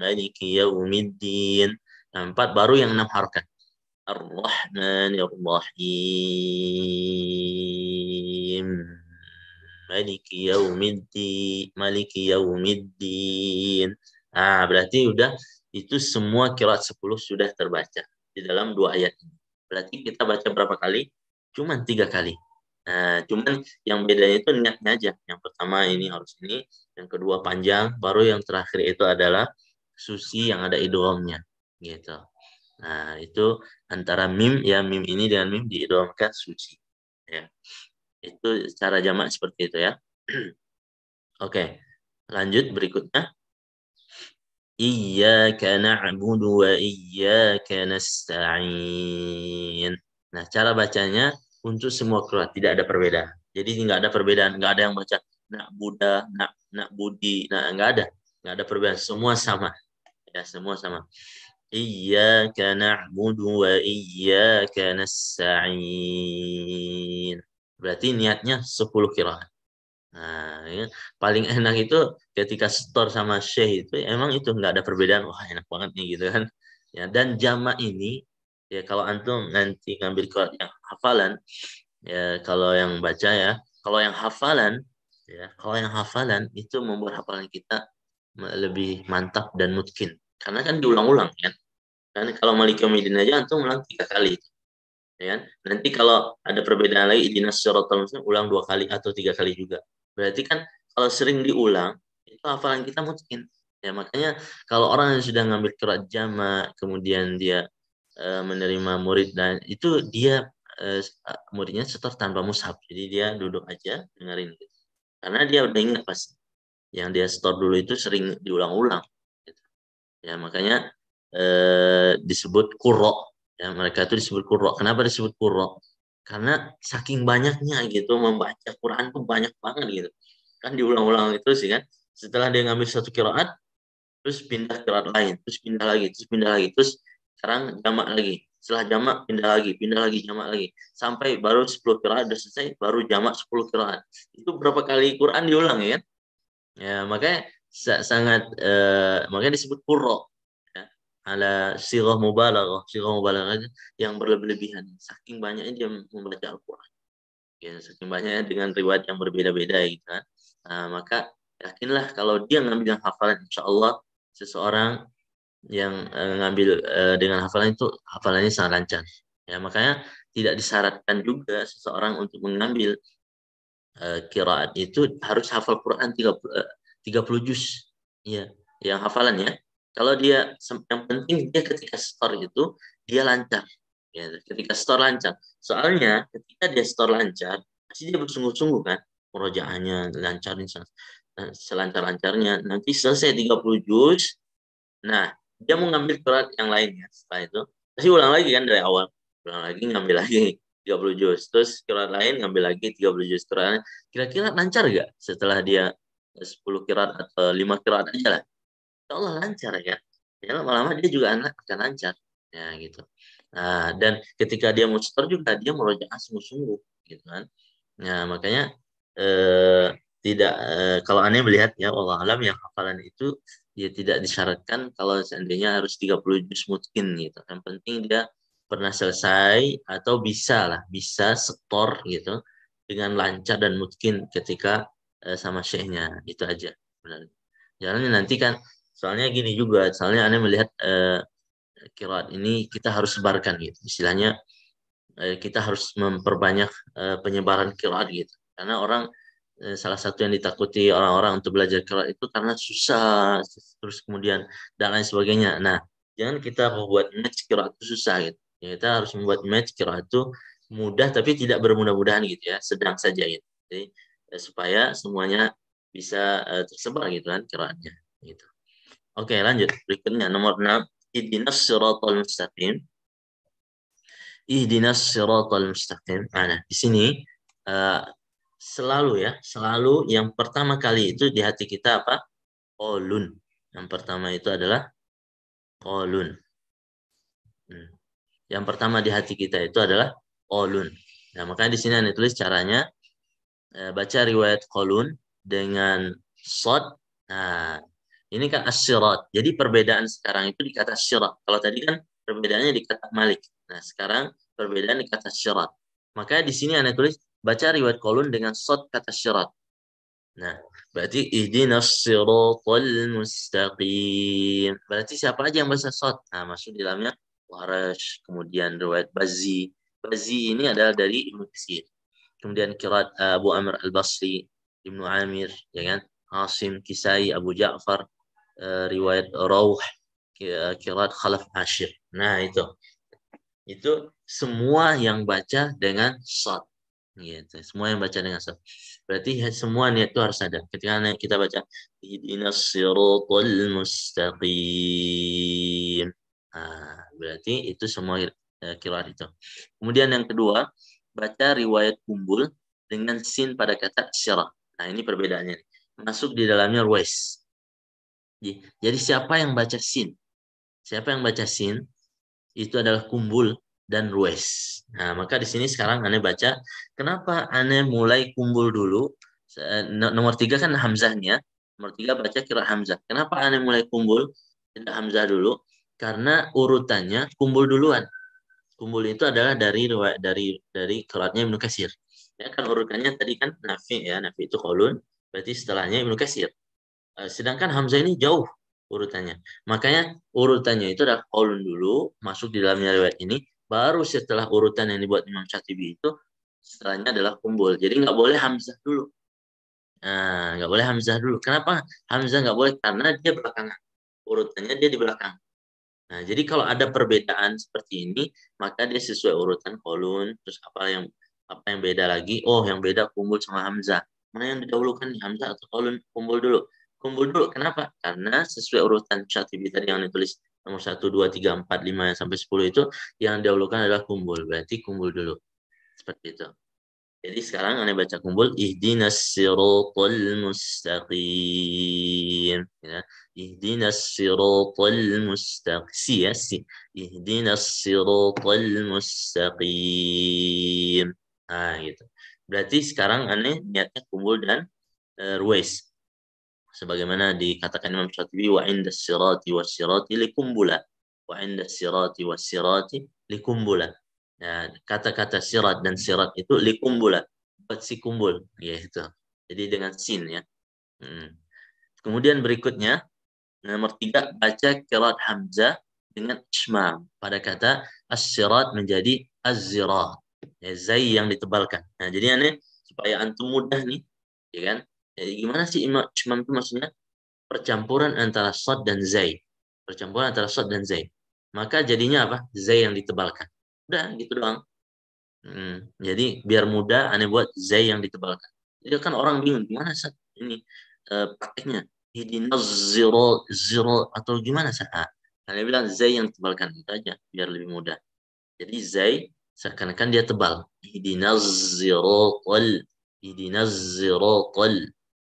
Maliki Yaumiddin. Yang 4 baru yang 6 harokat. Ar-Rahmanir Rahim Maliki Yaumiddin. Maliki Yaumiddin. Nah, berarti udah itu semua qiraat 10 sudah terbaca di dalam 2 ayat ini. Berarti kita baca berapa kali? Cuman 3 kali. Nah, cuman yang bedanya itu niatnya aja. Yang pertama ini harus ini, yang kedua panjang, baru yang terakhir itu adalah Susi yang ada idghamnya gitu. Nah, itu antara mim ya mim ini dengan mim diidghamkan Susi. Ya. Itu cara jamak seperti itu ya. Oke. Lanjut berikutnya. Iyyaka na'budu wa iyyaka nasta'in. Nah, cara bacanya untuk semua qiraat tidak ada perbedaan. Jadi nggak ada perbedaan, nggak ada yang baca nak Buddha, nak Budi, nah nggak ada perbedaan, semua sama. Ya, semua sama. Iyyaka na'budu wa iyyaka nasta'in. Berarti niatnya 10 qiraat. Nah, Nah, ya. Paling enak itu ketika setor sama syekh itu emang itu nggak ada perbedaan. Wah enak banget nih gitu kan. Ya dan jamak ini ya kalau antum nanti ngambil Quran yang hafalan ya kalau yang baca ya kalau yang hafalan ya kalau yang hafalan itu membuat hafalan kita lebih mantap dan mungkin karena kan diulang-ulang kan. Kan kalau Malik Yaumiddin aja antum ulang 3 kali ya kan? Nanti kalau ada perbedaan lagi ihdinas siratal mustaqim ulang 2 kali atau 3 kali juga. Berarti kan kalau sering diulang itu hafalan kita mungkin. Ya makanya kalau orang yang sudah ngambil qiraat jama kemudian dia menerima murid dan itu dia muridnya setor tanpa mushaf. Jadi dia duduk aja dengerin gitu. Karena dia udah ingat pasti. Yang dia setor dulu itu sering diulang-ulang. Gitu. Ya makanya disebut qurra. Ya, mereka itu disebut qurra. Kenapa disebut qurra? Karena saking banyaknya gitu membaca Quran tuh banyak banget gitu. Kan diulang-ulang itu sih kan. Setelah dia ngambil satu qiraat, terus pindah qiraat lain, terus pindah lagi, terus pindah lagi, terus sekarang jamak lagi. Setelah jamak pindah lagi, jamak lagi. Sampai baru 10 qiraat udah selesai, baru jamak 10 qiraat. Itu berapa kali Quran diulang ya kan? Ya, makanya sangat makanya disebut qurra ya. Ala sirah mubalaghah yang berlebihan. Saking banyaknya dia membaca Al-Qur'an. Ya, saking banyaknya dengan riwayat yang berbeda-beda gitu kan. Nah, maka yakinlah kalau dia ngambil yang hafalan insya Allah seseorang yang ngambil dengan hafalan itu hafalannya sangat lancar. Ya, makanya tidak disyaratkan juga seseorang untuk mengambil qiraat itu harus hafal Quran 30 juz. Iya, yang hafalan ya. Kalau dia yang penting dia ketika store itu dia lancar. Ya, ketika store lancar. Soalnya ketika dia store lancar, pasti dia bersungguh-sungguh kan. Murojaahnya lancarin selancar-lancarnya. Nanti selesai 30 juz. Nah, dia mau ngambil Quran yang lainnya setelah itu. Pasti ulang lagi kan dari awal. Ulang lagi ngambil lagi 30 juz. Terus Quran lain ngambil lagi 30 juz Quran. Kira-kira lancar gak setelah dia 10 kirat atau 5 kirat aja lah. Insya Allah lancar ya. Ya lama-lama dia juga anak akan lancar. Ya gitu. Nah, dan ketika dia mau setor juga dia merojaah sungguh-sungguh gitu kan. Nah, makanya tidak kalau aneh melihat ya Allah alam yang hafalan itu dia tidak disyaratkan kalau seandainya harus 30 juz mungkin gitu. Yang penting dia pernah selesai atau bisa lah, bisa setor gitu dengan lancar dan mungkin ketika sama syekhnya itu aja. Benar. Jangan nanti kan soalnya gini juga, soalnya aneh melihat qiraat ini kita harus sebarkan gitu. Istilahnya kita harus memperbanyak penyebaran qiraat gitu. Karena orang salah satu yang ditakuti orang-orang untuk belajar qiraat itu karena susah terus kemudian dan lain sebagainya. Nah, jangan kita membuat match qiraat itu susah gitu. Ya, kita harus membuat match qiraat itu mudah tapi tidak bermudah-mudahan gitu ya, sedang saja gitu. Jadi supaya semuanya bisa tersebar gitu kan qiraatnya gitu. Oke, lanjut. Berikutnya nomor 6, ihdinas siratal mustaqim. Ihdinas siratal mustaqim. Nah, di sini uh, selalu ya, selalu yang pertama kali itu di hati kita apa? Qolun. Yang pertama itu adalah qolun. Hmm. Yang pertama di hati kita itu adalah qolun. Nah, makanya di sini ada tulis caranya baca riwayat qolun dengan sod. Nah, ini kan as-sirat. Jadi perbedaan sekarang itu di kata syirat. Kalau tadi kan perbedaannya di kata malik. Nah, sekarang perbedaan di kata syirat. Makanya di sini Anda tulis baca riwayat kolun dengan sod kata syirat. Nah, berarti ihdinas siratal mustaqim. Berarti siapa aja yang baca sod? Nah, masuk di dalamnya Warash, kemudian riwayat Bazi. Bazi ini adalah dari Ibnu Katsir. Kemudian qiraat Abu Amr Al-Basri, Ibnu Amir, ya kan? Asim, Kisai, Abu Ja'far, riwayat Rauh, qiraat Khalaf Ashir. Nah, itu semua yang baca dengan shad. Gitu. Semua yang baca dengan shad. Berarti semua niat itu harus ada. Ketika kita baca ihdinas siratal mustaqim. Nah, berarti itu semua qiraat itu. Kemudian yang kedua, baca riwayat kumbul dengan sin pada kata syirah. Nah, ini perbedaannya. Masuk di dalamnya ruwais. Jadi siapa yang baca sin? Siapa yang baca sin? Itu adalah kumbul dan ruwais. Nah, maka di sini sekarang Ane baca, kenapa Ane mulai kumbul dulu Nomor 3 kan hamzahnya. Nomor 3 baca qiraat hamzah. Kenapa aneh mulai kumbul? Tidak hamzah dulu. Karena urutannya kumbul duluan. Kumbul itu adalah dari qiraatnya Ibnu Katsir. Ya kan urutannya tadi kan Nafi ya, Nafi itu qaulun, berarti setelahnya Ibnu Katsir. Sedangkan hamzah ini jauh urutannya. Makanya urutannya itu adalah qaulun dulu, masuk di dalamnya riwayat ini, baru setelah urutan yang dibuat Imam Syatibi itu setelahnya adalah kumbul. Jadi nggak boleh hamzah dulu. Nah, nggak boleh hamzah dulu. Kenapa hamzah nggak boleh? Karena dia belakangan. Urutannya dia di belakang. Nah, jadi kalau ada perbedaan seperti ini, maka dia sesuai urutan kolun. Terus apa yang beda lagi? Oh, yang beda kumbul sama hamzah. Mana yang didahulukan nih, hamzah atau kolun? Kumbul dulu. Kumbul dulu. Kenapa? Karena sesuai urutan Syatibi tadi yang ditulis nomor 1, 2, 3, 4, 5 sampai 10 itu yang didahulukan adalah kumbul. Berarti kumbul dulu. Seperti itu. Jadi sekarang anda baca kumpul ihdinas siratal mustaqim ya. Ihdinas siratal mustaqim ya si. Ihdinas siratal mustaqim. Nah gitu. Berarti sekarang aneh niatnya kumpul dan ruwais. Sebagaimana dikatakan Imam Syatibi wa indas sirati wassirati likumbula. Wa indas sirati wassirati likumbula. Ya, kata-kata sirat dan sirat itu likumbula, buat si kumbul, ya itu. Jadi dengan sin ya. Kemudian berikutnya nomor 3 baca qiraat hamzah dengan ismam pada kata as-sirat menjadi az-zirah. Ya, zai yang ditebalkan. Nah, jadi aneh supaya antum mudah nih, ya kan? Jadi gimana sih ismam itu maksudnya? Percampuran antara sad dan zai. Percampuran antara sad dan zai. Maka jadinya apa? Zai yang ditebalkan. Udah gitu doang. Jadi biar mudah aneh buat zai yang ditebalkan. Jadi kan orang bingung gimana saat ini prakteknya hidinaz zero atau gimana saat? Kalian bilang zai yang ditebalkan itu aja biar lebih mudah. Jadi zai seakan-akan dia tebal. Hidinaz ziratal.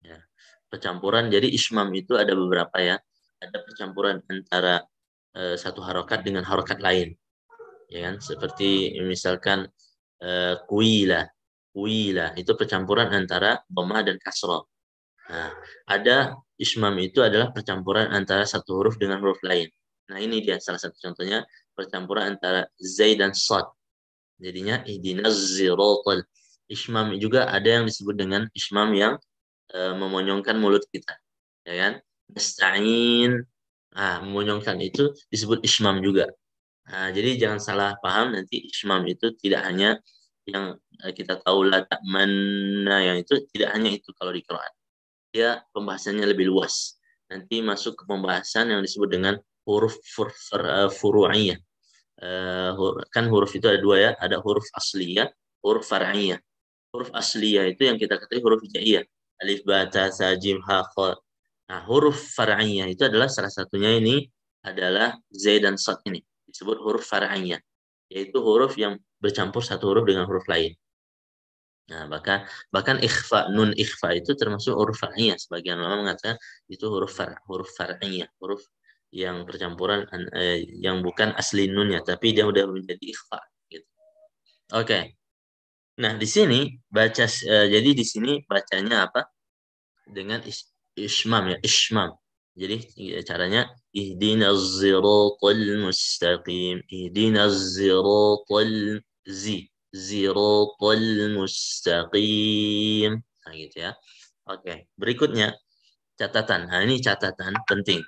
Ya. Percampuran. Jadi ismam itu ada beberapa ya. Ada percampuran antara satu harokat dengan harokat lain. Ya kan? Seperti misalkan kuila. Kuila itu percampuran antara dhamma dan kasrah. Nah, ada ismam itu adalah percampuran antara satu huruf dengan huruf lain. Nah, ini dia salah satu contohnya percampuran antara zai dan sad. Jadinya ihdinaz ziratal. Ismam juga ada yang disebut dengan ismam yang memonyongkan mulut kita. Ya kan? Nasta'in. Nah, memonyongkan itu disebut ismam juga. Nah, jadi jangan salah paham nanti ismam itu tidak hanya yang kita tahu la ta'manna yang itu tidak hanya itu kalau di Quran. Dia pembahasannya lebih luas. Nanti masuk ke pembahasan yang disebut dengan huruf furu'iyah. Kan huruf itu ada dua ya, ada huruf asliyah, huruf far'iyah. Huruf asliyah itu yang kita ketahui huruf hijaiyah. Alif, ba, ta, sa, jim, ha, kha. Nah, huruf far'iyah itu adalah salah satunya ini adalah zai dan sad ini disebut huruf far'iyah, yaitu huruf yang bercampur satu huruf dengan huruf lain. Nah, bahkan ikhfa, nun ikhfa itu termasuk huruf far'iyah. Sebagian ulama mengatakan itu huruf far'iyah, huruf yang percampuran yang bukan asli nunnya, tapi dia udah menjadi ikhfa gitu. Oke. Nah, di sini jadi di sini bacanya apa? Dengan ismam ya, ismam. Jadi caranya ihdinas siratal mustaqim, ihdinas siratal mustaqim. Nah, gitu ya. Oke, berikutnya catatan. Nah, ini catatan penting.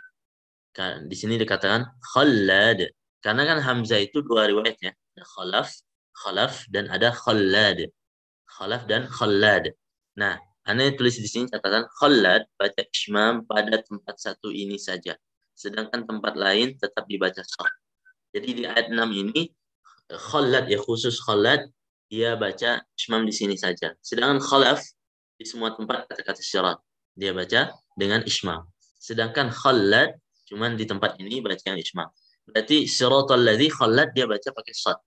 Di sini dikatakan khallad. Karena kan hamzah itu dua riwayatnya. Ada khalaf dan ada khallad. Khalaf dan khallad. Nah, Anda tulis di sini catatan khallad baca ismam pada tempat satu ini saja. Sedangkan tempat lain tetap dibaca shad. Jadi di ayat 6 ini khallad ya khusus khallad dia baca ismam di sini saja. Sedangkan khalaf di semua tempat kata-kata syarat dia baca dengan ismam. Sedangkan khallad cuman di tempat ini baca yang ismam. Berarti siratal ladzi khallad dia baca pakai shad.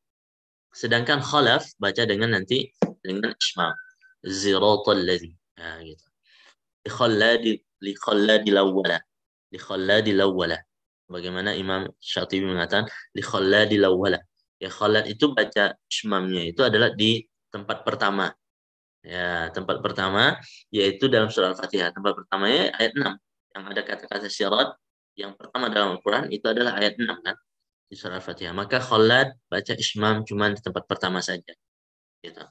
Sedangkan khalaf baca dengan nanti dengan ismam. Ziratal ladzi. Nah, gitu. Li khalladil awwala. Li khalladil awwala. Bagaimana Imam Syatibi mengatakan li khalladil awwala. Ya khallad itu baca ismamnya itu adalah di tempat pertama. Ya, tempat pertama yaitu dalam surah Al-Fatihah. Tempat pertamanya ayat 6 yang ada kata-kata syirat yang pertama dalam Al-Quran itu adalah ayat 6 kan di surah Al-Fatihah. Maka Khalad baca ismam cuma di tempat pertama saja. Gitu.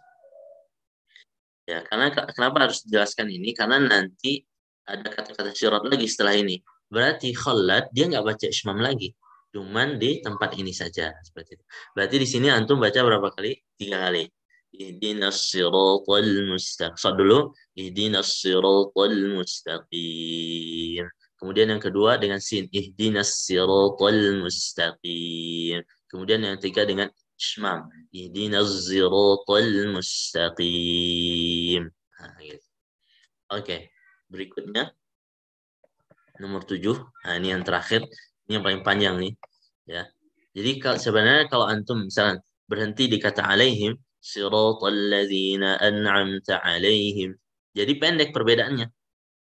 Ya, karena kenapa harus dijelaskan ini? Karena nanti ada kata-kata syirat lagi setelah ini. Berarti Khalad dia nggak baca ismam lagi. Cuman di tempat ini saja seperti itu. Berarti di sini antum baca berapa kali? 3 kali. Ihdinas siratal mustaqim. So dulu, ihdinas siratal mustaqim. Kemudian yang kedua dengan sin, ihdinas siratal mustaqim. Kemudian yang ketiga dengan ismam, ihdinas siratal mustaqim. Nah, gitu. Oke, berikutnya nomor 7. Nah, ini yang terakhir, ini yang paling panjang nih, ya. Jadi sebenarnya kalau antum misalnya berhenti di kata alaihim, siratal ladzina an'amta alaihim. Jadi pendek perbedaannya.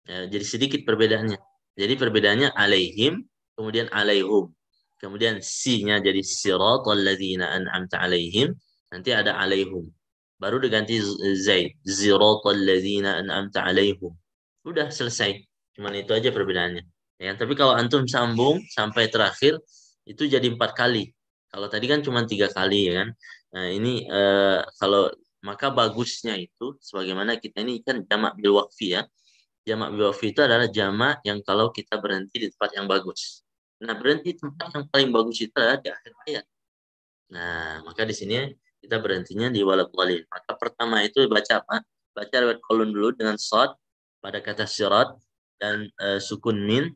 Ya, jadi sedikit perbedaannya. Jadi perbedaannya alaihim, kemudian alaihum. Kemudian si-nya jadi siratal ladzina an'amta alaihim, nanti ada alaihum. Baru diganti zaid, siratal ladzina an'amta alaihum. Udah selesai. Cuman itu aja perbedaannya. Ya, tapi kalau antum sambung sampai terakhir itu jadi 4 kali. Kalau tadi kan cuma 3 kali ya kan. Nah, ini kalau maka bagusnya itu sebagaimana kita ini kan jamak bil waqfi ya. Jamak bil waqfi itu adalah jamak yang kalau kita berhenti di tempat yang bagus. Nah, berhenti di tempat yang paling bagus itu adalah di akhir ayat. Nah, maka di sini kita berhentinya di walad walid. Maka pertama itu baca apa? Baca riwayat kolon dulu dengan shad pada kata syirat dan sukun min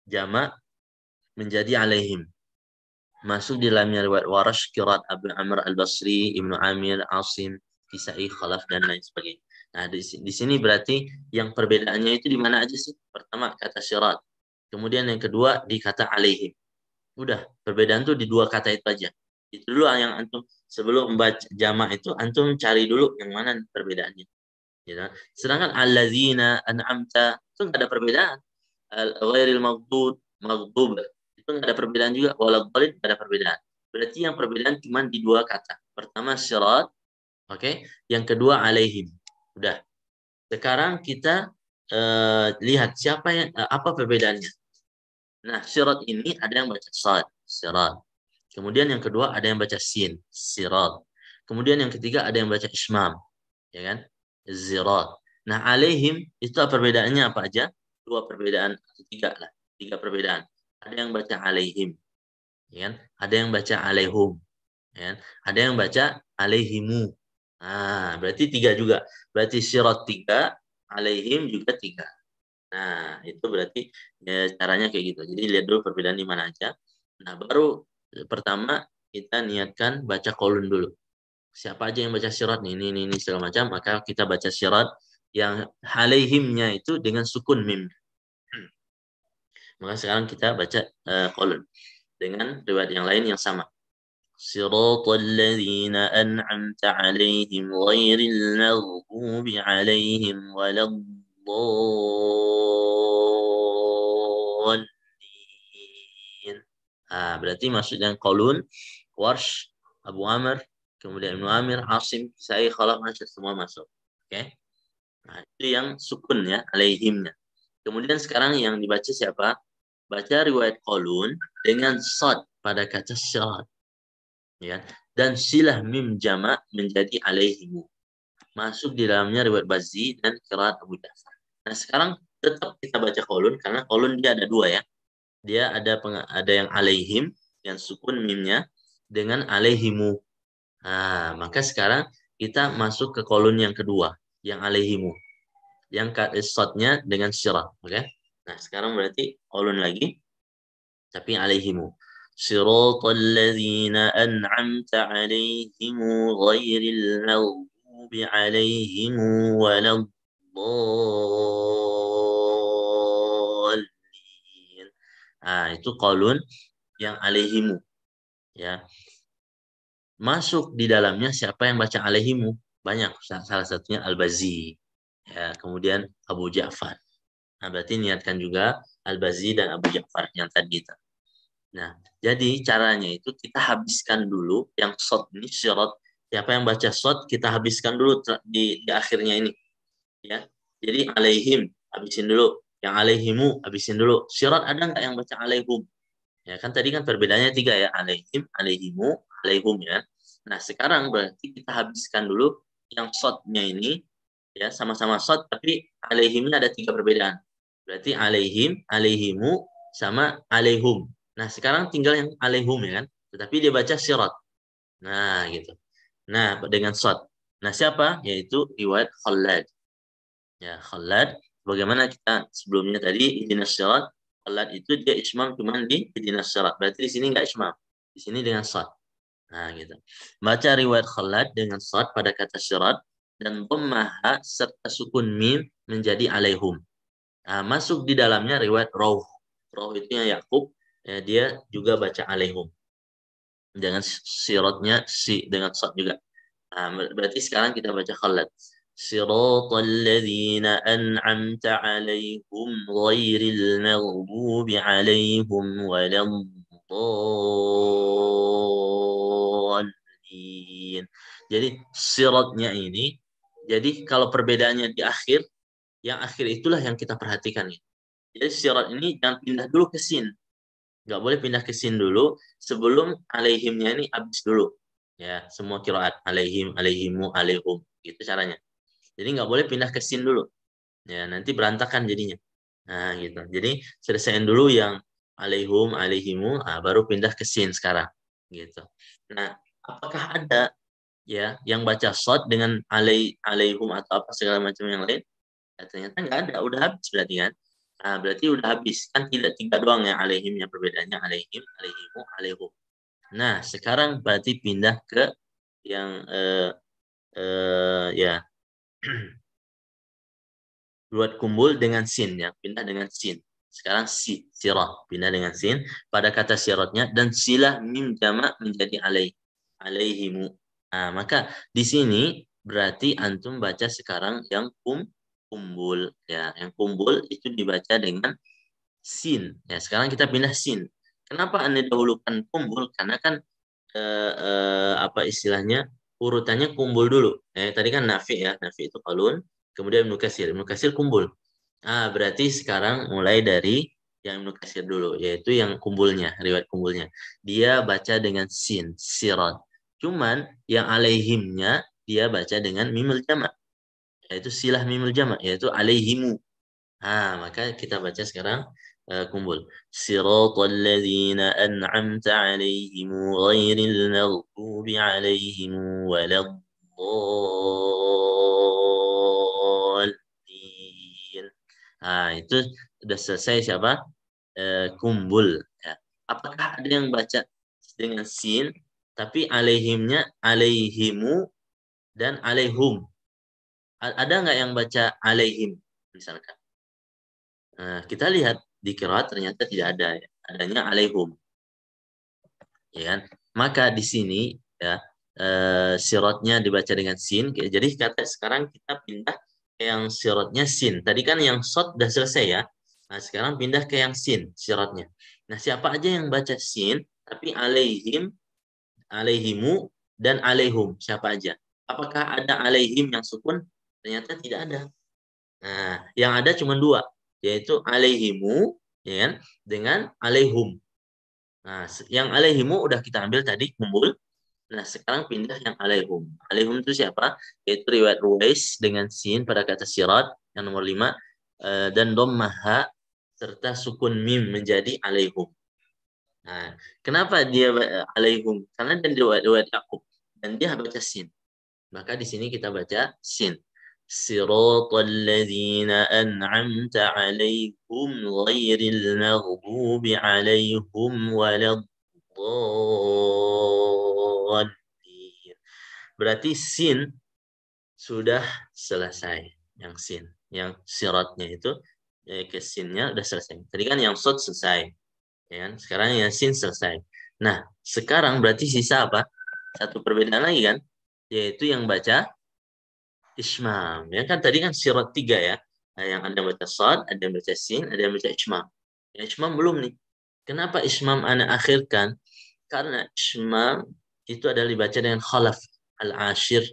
jamak menjadi alaihim. Masuk di dalamnya riwayat Warash, Qiraat Abu Amr Al-Basri, Ibnu Amir, Asim, Kisai, Khalaf dan lain sebagainya. Nah, di sini berarti yang perbedaannya itu di mana aja sih? Pertama kata syirat. Kemudian yang kedua di kata alaihim. Udah, perbedaan tuh di 2 kata itu aja. Itu dulu yang antum sebelum membaca jamak itu antum cari dulu yang mana perbedaannya. Gitu. Sedangkan alladzina an'amta itu nggak ada perbedaan. Ghairil maghdub itu nggak ada perbedaan juga. Waladhdallin nggak ada perbedaan. Berarti yang perbedaan cuma di 2 kata. Pertama syirat, oke. Yang kedua alaihim. Udah. Sekarang kita lihat siapa yang apa perbedaannya. Nah, syirat ini ada yang baca sad, syirat. Kemudian yang kedua ada yang baca sin, sirat. Kemudian yang ketiga ada yang baca ismam, ya kan? Zirat. Nah, alaihim itu perbedaannya apa aja? 2 perbedaan atau 3 lah. 3 perbedaan. Ada yang baca alaihim, ya kan? Ada yang baca alaihum, ya kan? Ada yang baca alaihimu. Nah, berarti 3 juga. Berarti sirat 3, alaihim juga 3. Nah, itu berarti ya, caranya kayak gitu. Jadi lihat dulu perbedaan di mana aja. Nah, baru pertama kita niatkan baca kolun dulu. Siapa aja yang baca syirat nih, ini segala macam, maka kita baca syirat yang alaihimnya itu dengan sukun mim. Maka sekarang kita baca kolun dengan riwayat yang lain yang sama. Siratal ladzina an'amta 'alaihim ghairil maghdubi 'alaihim waladdallin. Ah, berarti maksud yang kolun, Warsh, Abu Amr, kemudian Ibnu Amir, Asim, saya Khalaf Masyid semua masuk. Oke. Okay? Nah, itu yang sukun ya, alaihimnya. Kemudian sekarang yang dibaca siapa? Baca riwayat kolun dengan sad pada kata syirat. Ya. Dan silah mim jamak menjadi alaihimu. Masuk di dalamnya riwayat Bazzi dan qiraat Abu Ja'far. Nah, sekarang tetap kita baca kolun karena kolun dia ada 2 ya. Dia ada yang alaihim yang sukun mimnya dengan alaihimu. Nah, maka sekarang kita masuk ke kolon yang kedua, yang alaihimu. Yang shadnya dengan syirah, oke? Okay? Nah, sekarang berarti kolon lagi tapi alaihimu. Siratal ladzina an'amta alaihim ghairil maghdubi alaihim waladdallin. Nah, itu kolon yang alaihimu. Ya. Masuk di dalamnya siapa yang baca alaihimu? Banyak. Salah satunya Al-Bazi. Ya, kemudian Abu Ja'far. Nah, berarti niatkan juga Al-Bazi dan Abu Ja'far yang tadi kita. Nah, jadi caranya itu kita habiskan dulu yang shad ini syirat Siapa yang baca sod, kita habiskan dulu di akhirnya ini. Ya, jadi alaihim, habisin dulu. Yang alaihimu, habisin dulu. Sirat ada nggak yang baca alaihum? Ya kan tadi kan perbedaannya 3 ya, alaihim, alaihimu, alaihum ya. Nah sekarang berarti kita habiskan dulu yang sodnya ini ya, sama-sama sod tapi alaihimnya ada 3 perbedaan. Berarti alaihim, alaihimu, sama alaihum. Nah sekarang tinggal yang alaihum ya kan, tetapi dia baca sirat. Nah gitu. Nah dengan sod. Nah siapa? Yaitu riwayat Khalad. Ya Khalad. Bagaimana kita sebelumnya tadi ihdinas sirat. Khalad itu dia ismam cuma di ihdinas sirat. Berarti di sini nggak ismam. Di sini dengan sod. Nah, gitu. Baca riwayat Khalad dengan sod pada kata sirat dan dhammaha serta sukun mim menjadi alaihum. Nah, masuk di dalamnya riwayat Rauh. Rauh itu yang Yakub, ya, dia juga baca alaihum. Dengan siratnya si dengan sod juga. Nah, berarti sekarang kita baca Khalad. Siratal ladzina an'amta 'alaihim ghairil maghdubi 'alaihim waladdallin. Jadi siratnya ini, jadi kalau perbedaannya di akhir, yang akhir itulah yang kita perhatikan. Jadi sirat ini jangan pindah dulu ke sin. Nggak boleh pindah ke sin dulu sebelum alaihimnya ini habis dulu. Ya, semua kiraat alaihim, alaihimu, alaihum. Gitu caranya. Jadi nggak boleh pindah ke sin dulu. Ya, nanti berantakan jadinya. Nah, gitu. Jadi selesaiin dulu yang alaihum, alaihimu, baru pindah ke sin sekarang. Gitu. Nah, apakah ada ya yang baca shad dengan alaihum atau apa segala macam yang lain? Ya, ternyata nggak ada, udah habis berarti kan? Nah, berarti udah habis kan, tidak 3 doang yang alaihim, yang perbedaannya alaihim, alaihimu, alaihum. Nah, sekarang berarti pindah ke yang ya buat kumpul dengan sin ya, pindah dengan sin. Sekarang sirah, pindah dengan sin pada kata siratnya dan silah mim jamak menjadi alaihimu. Nah, maka di sini berarti antum baca sekarang yang kumbul ya, yang kumbul itu dibaca dengan sin. Ya, sekarang kita pindah sin. Kenapa Anda dahulukan kumbul? Karena kan apa istilahnya? Urutannya kumbul dulu. Tadi kan nafi ya, nafi itu qalun, kemudian Ibnu Katsir. Ibnu Katsir kumbul. Berarti sekarang mulai dari yang Ibnu Katsir dulu, yaitu yang kumbulnya, riwayat kumbulnya. Dia baca dengan sin, sirat. Cuman yang alaihimnya dia baca dengan mimul jamak, yaitu silah mimul jamak, yaitu alaihimu. Maka kita baca sekarang kumpul. Siratal ladzina an'amta 'alaihim ghairil maghdubi 'alaihim waladdallin. Itu sudah selesai siapa? Kumpul. Ya. Apakah ada yang baca dengan sin tapi alaihimnya alaihimu dan alaihum? Ada nggak yang baca alaihim misalkan? Kita lihat di qiraat ternyata tidak ada ya. Adanya alaihum. Ya kan? Maka di sini ya siratnya dibaca dengan sin. Jadi kata sekarang kita pindah ke yang siratnya sin. Tadi kan yang sod sudah selesai ya. Nah, sekarang pindah ke yang sin siratnya. Nah, siapa aja yang baca sin tapi alaihim, alaihimu dan alaihum, siapa aja? Apakah ada alaihim yang sukun? Ternyata tidak ada. Nah, yang ada cuma 2, yaitu alaihimu ya kan, dengan alaihum. Nah, yang alaihimu udah kita ambil tadi kumpul. Nah, sekarang pindah yang alaihum. Alaihum itu siapa? Yaitu riwayat Ruwais dengan sin pada kata sirat yang nomor 5 dan dhammaha serta sukun mim menjadi alaihum. Nah, kenapa dia alaihum? Karena dan riwayat Yakub dan dia baca sin. Maka di sini kita baca sin. Siratal ladzina an'amta 'alaihim ghairil maghdubi 'alaihim waladdallin. Berarti sin sudah selesai. Yang sin, yang siratnya itu ke sinnya sudah selesai. Tadi kan yang sod selesai. Ya kan? Sekarang yang sin selesai. Nah, sekarang berarti sisa apa? Satu perbedaan lagi kan? Yaitu yang baca ismam. Ya kan tadi kan sirat 3 ya. Nah, yang ada baca sad, ada yang baca sin, ada yang baca ismam. Yang ismam belum nih. Kenapa ismam ana akhirkan? Karena ismam itu adalah dibaca dengan khalaf. al-ashir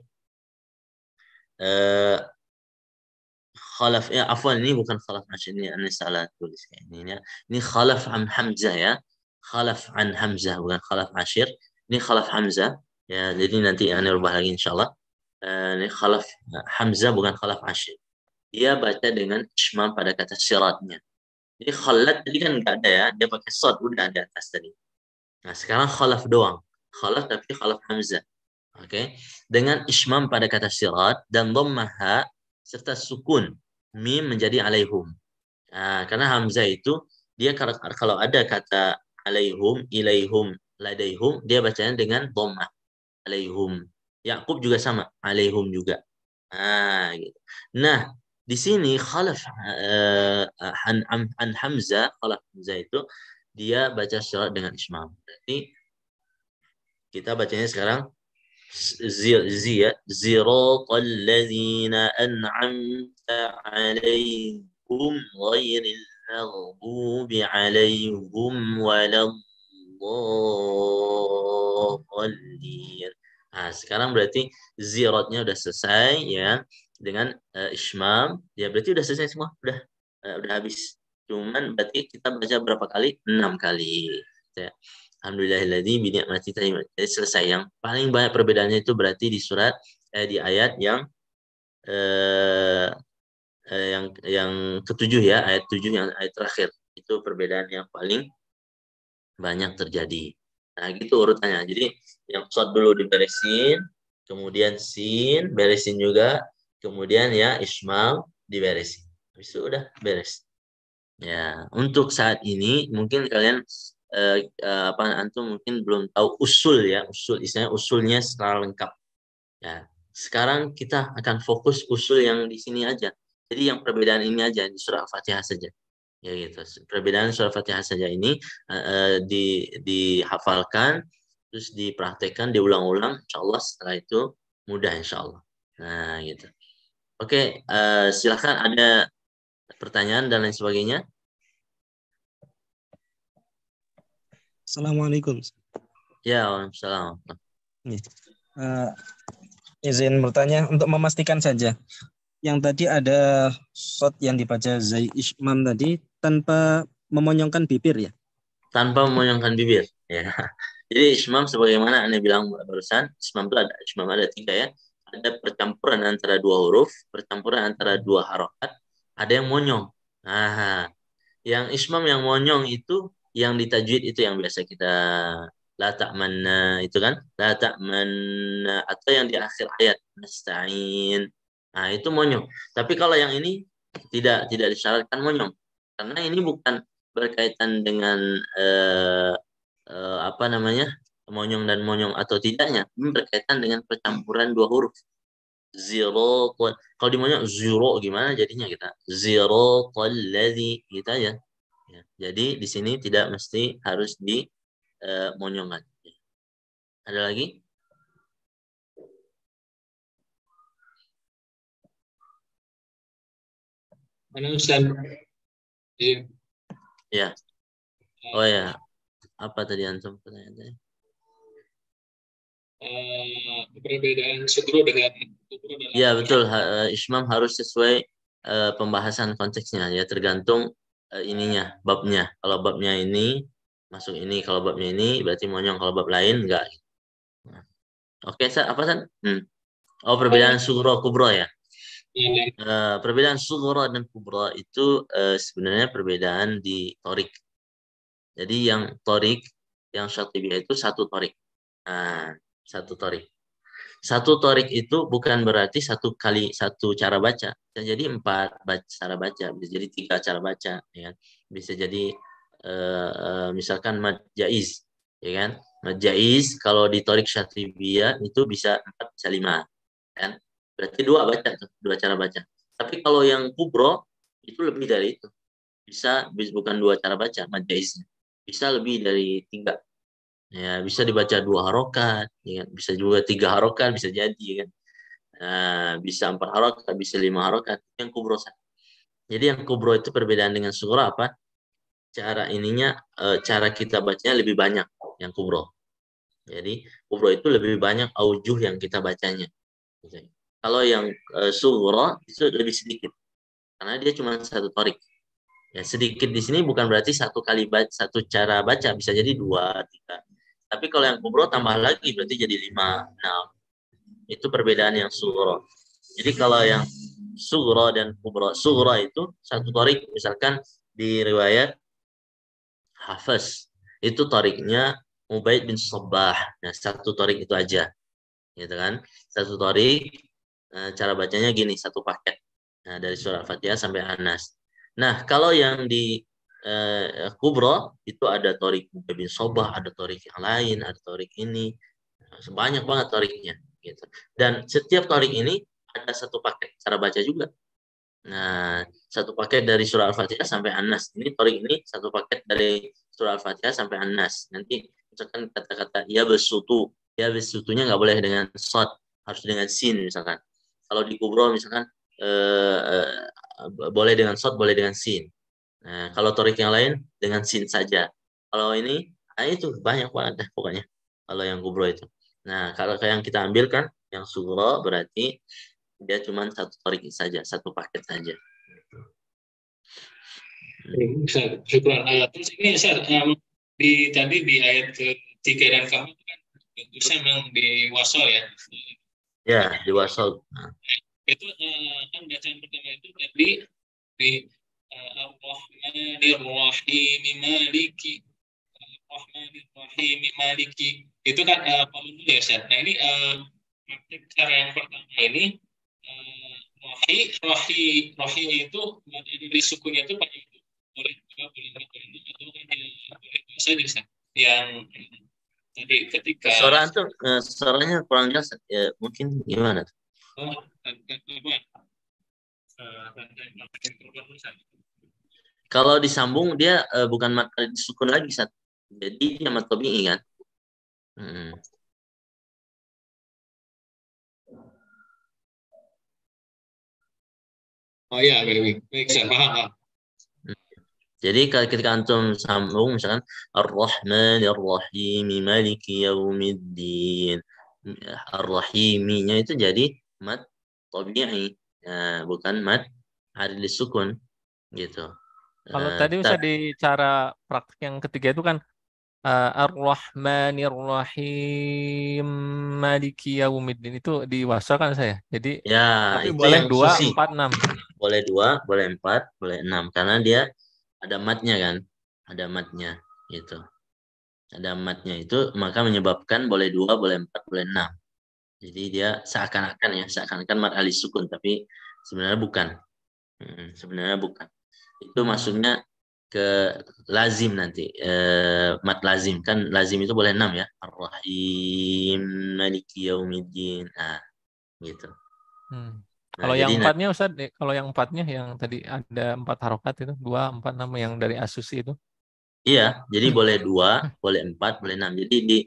khalaf ya afwan ini bukan khalaf ashir ini salah tulis ini khalaf an Hamzah ya. Khalaf an Hamzah bukan khalaf ashir. Ini khalaf Hamzah ya, jadi nanti ini rubah lagi insyaallah. Ini khalaf Hamzah bukan khalaf ashir. Dia baca dengan ismam pada kata siratnya. Jadi khalat tadi kan nggak ada ya, dia pakai sod udah ada atas tadi. Nah sekarang khalaf doang, khalaf tapi khalaf Hamzah. Oke, dengan ismam pada kata sirat dan dhammah serta sukun mim menjadi alaihum. Nah, karena Hamzah itu dia kalau ada kata alaihum, ilaihum, ladaihum, dia bacanya dengan dhammah alaihum. Yakub juga sama, alaihum juga. Nah, gitu. Nah, di sini khalaf an Hamzah, khalaf Hamzah itu dia baca syarat dengan ismam. Berarti kita bacanya sekarang ziratal ladzina an'amta 'alaihim ghairil maghdubi 'alaihim waladdallin. Nah, sekarang berarti ziratnya udah selesai ya dengan ismam. Ya berarti udah selesai semua, udah habis. Cuman berarti kita baca berapa kali? 6 kali. Ya. Alhamdulillahilladzi bi ni'mati tatimmat. Jadi selesai. Yang paling banyak perbedaannya itu berarti di surat di ayat yang ketujuh ya, ayat 7 yang ayat terakhir. Itu perbedaan yang paling banyak terjadi. Nah, gitu urutannya. Jadi yang shot dulu diberesin, kemudian sin beresin juga, kemudian ya ismal diberesin. Habis itu udah beres. Ya, untuk saat ini mungkin kalian antum mungkin belum tahu usul ya, istilahnya usulnya secara lengkap. Ya, sekarang kita akan fokus usul yang di sini aja. Jadi yang perbedaan ini aja di surah Al-Fatihah saja. Ya gitu. Perbedaan surah Al-Fatihah saja ini dihafalkan, terus dipraktekkan, diulang-ulang. Insyaallah setelah itu mudah insyaallah. Nah gitu. Oke, silakan ada pertanyaan dan lain sebagainya. Assalamualaikum. Ya, waalaikumsalam. Izin bertanya untuk memastikan saja. Yang tadi ada shot yang dibaca Zai Ismam tadi tanpa memonyongkan bibir ya? Tanpa memonyongkan bibir. Ya. Jadi ismam sebagaimana Anda bilang barusan, ismam itu ada 3 ya. Ada percampuran antara 2 huruf, percampuran antara 2 harokat, ada yang monyong. Nah, yang ismam yang monyong itu yang di tajwid itu yang biasa kita la ta'manna itu kan, la ta'manna atau yang di akhir ayat nasta'in. Nah, itu monyong. Tapi kalau yang ini tidak disyaratkan monyong. Karena ini bukan berkaitan dengan apa namanya? Monyong dan monyong atau tidaknya. Ini berkaitan dengan percampuran 2 huruf. Zero, kalau di monyong zero gimana jadinya kita? Zero ladzi kita ya. Ya, jadi di sini tidak mesti harus di monyongan. Ada lagi? Mana Ustaz? Iya. Ya. Oh ya. Apa tadi antum pertanyaannya? Perbedaan sugro dengan kubro dalam Ya betul. Ismam harus sesuai pembahasan konteksnya ya, tergantung ininya, babnya. Kalau babnya ini masuk ini, kalau babnya ini berarti monyong, kalau bab lain enggak. Nah. Oke, apa San? Oh, perbedaan sugro kubro ya. Perbedaan sugro dan kubro itu sebenarnya perbedaan di torik. Jadi yang torik, yang Syatibiyah itu satu torik. Nah, satu torik. Satu torik itu bukan berarti satu cara baca. Bisa jadi 4 cara baca, bisa jadi 3 cara baca, ya. Bisa jadi misalkan mad jaiz, ya kan? Mad jaiz kalau di torik Syatibiyah itu bisa 4, bisa 5, kan? Berarti 2 baca tuh, 2 cara baca. Tapi kalau yang kubro itu lebih dari itu. Bisa bukan 2 cara baca mad jaiznya. Bisa lebih dari 3. Ya, bisa dibaca 2 harokat, ya, bisa juga 3 harokat, bisa jadi, ya kan. Nah, bisa 4 harokat, bisa 5 harokat. Yang kubro. Jadi yang kubro itu perbedaan dengan sugro apa? Cara ininya, cara kita bacanya lebih banyak yang kubro. Jadi kubro itu lebih banyak aujuh yang kita bacanya. Kalau yang sughra itu lebih sedikit karena dia cuma satu torik. Ya, sedikit di sini bukan berarti satu kali satu cara baca, bisa jadi 2, 3. Tapi kalau yang kubro tambah lagi berarti jadi 5, 6. Itu perbedaan yang sughra. Jadi kalau yang sughra dan kubro, sughra itu satu torik, misalkan di riwayat Hafiz itu toriknya Ubaid bin Sabbah. Nah, satu torik itu aja, gitu kan? Satu torik, cara bacanya gini, satu paket. Nah, dari surah Al-Fatihah sampai An-Nas. Nah, kalau yang di Kubro itu ada torik Ubaid bin Sabbah, ada torik yang lain, ada torik ini, banyak banget toriknya, gitu. Dan setiap torik ini ada satu paket cara baca juga. Nah, satu paket dari surah Al-Fatihah sampai An-Nas. Ini torik ini satu paket dari surah Al-Fatihah sampai An-Nas. Nanti misalkan kata-kata ya besutunya nggak boleh dengan shad, harus dengan sin misalkan. Kalau di kubro misalkan boleh dengan shad, boleh dengan sin. Nah, kalau torik yang lain dengan sin saja. Kalau ini, itu banyak banget dah pokoknya. Kalau yang kubro itu. Nah, kalau yang kita ambil kan, yang sugro berarti dia cuma satu torik saja, satu paket saja. Ustaz, syukran. Terus ini Ustaz, tadi di ayat ke-3 dan ke-4 kan bagusnya memang di wasol ya. Ya, di wasol. Nah. Itu kan bacaan pertama itu tadi di Ar-Rahmanir Rahim Maliki Ar-Rahmanir Rahim Maliki. Itu kan paling dulu ya Ustaz. Nah ini praktik cara yang pertama ini rohi itu dari sukunya itu pakai itu boleh juga boleh enggak boleh atau boleh saja Ustaz. Yang tadi ketika suaranya kurang jelas ya, mungkin gimana? Kalau disambung dia bukan mat sukun lagi, Sat. Jadi dia mat tabi'i kan. Oh iya, baik, saya paham. Jadi kalau ketika antum sambung misalkan Ar-Rahmanir Rahim Maliki Yaumiddin, Ar-Rahiminya itu jadi mat tabi'i, bukan mat haril sukun gitu. Kalau tadi bisa di cara praktik yang ketiga itu kan Ar-Rahmanir Rahim Maliki Yaumiddin itu diwasalkan saya. Jadi ya, tapi itu boleh yang 2, susi. 4, 6. Boleh 2, boleh 4, boleh 6 karena dia ada matnya kan. Ada matnya gitu. Ada matnya itu maka menyebabkan boleh 2, boleh 4, boleh 6. Jadi dia seakan-akan mat alis sukun tapi sebenarnya bukan. Sebenarnya bukan. Itu masuknya ke lazim nanti. Mat lazim kan lazim itu boleh 6 ya. Ar-Rahim Maliki Yaumiddin. Nah, gitu. Nah, Kalau yang 4-nya Ustaz, kalau yang 4-nya yang tadi ada 4 harokat itu 2, 4, 6 yang dari Asusi itu. Iya, jadi boleh 2, boleh 4, boleh 6. Jadi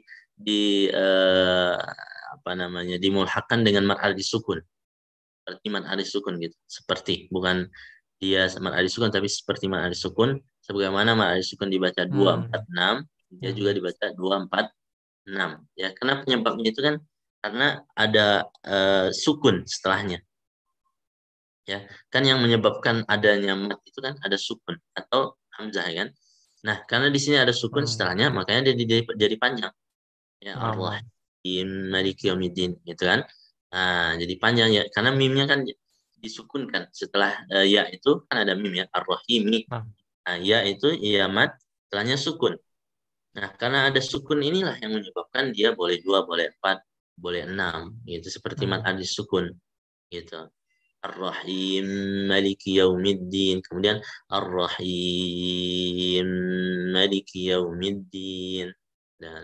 dimulhakkan dengan mat alis sukun. Seperti mat alis sukun gitu. Seperti, bukan dia mat alis sukun tapi seperti mat alis sukun. Sebagaimana mat alis sukun dibaca 2, 4, 6, dia juga dibaca 2, 4, 6. Ya, karena penyebabnya itu kan karena ada sukun setelahnya. Ya, kan yang menyebabkan adanya mat itu kan ada sukun atau hamzah kan. Nah, karena di sini ada sukun setelahnya, makanya dia jadi panjang. Ya, Ar-Rahim Maliki Yaumiddin gitu kan. Nah, jadi panjang ya karena mimnya kan disukunkan setelah ya itu kan ada mim ya Ar-Rahimi. Nah, ya itu ya mat, setelahnya sukun. Nah, karena ada sukun inilah yang menyebabkan dia boleh 2, boleh 4, boleh 6 gitu seperti mat adis sukun gitu. Ar-Rahim Maliki Yaumiddin, kemudian Ar-Rahim Maliki Yaumiddin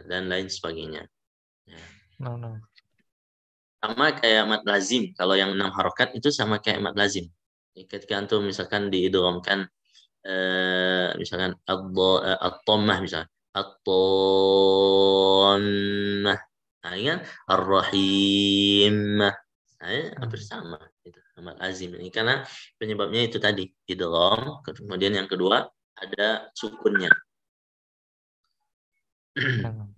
dan lain sebagainya. Ya. Sama kayak mat lazim, kalau yang 6 harokat itu sama kayak mat lazim. Ketika antum misalkan diidghamkan misalkan at-dhammah misalkan at-dhammah. Nah, ini kan ar-rahim. Nah, hampir sama itu mat lazim ini karena penyebabnya itu tadi idgham, kemudian yang kedua ada sukunnya.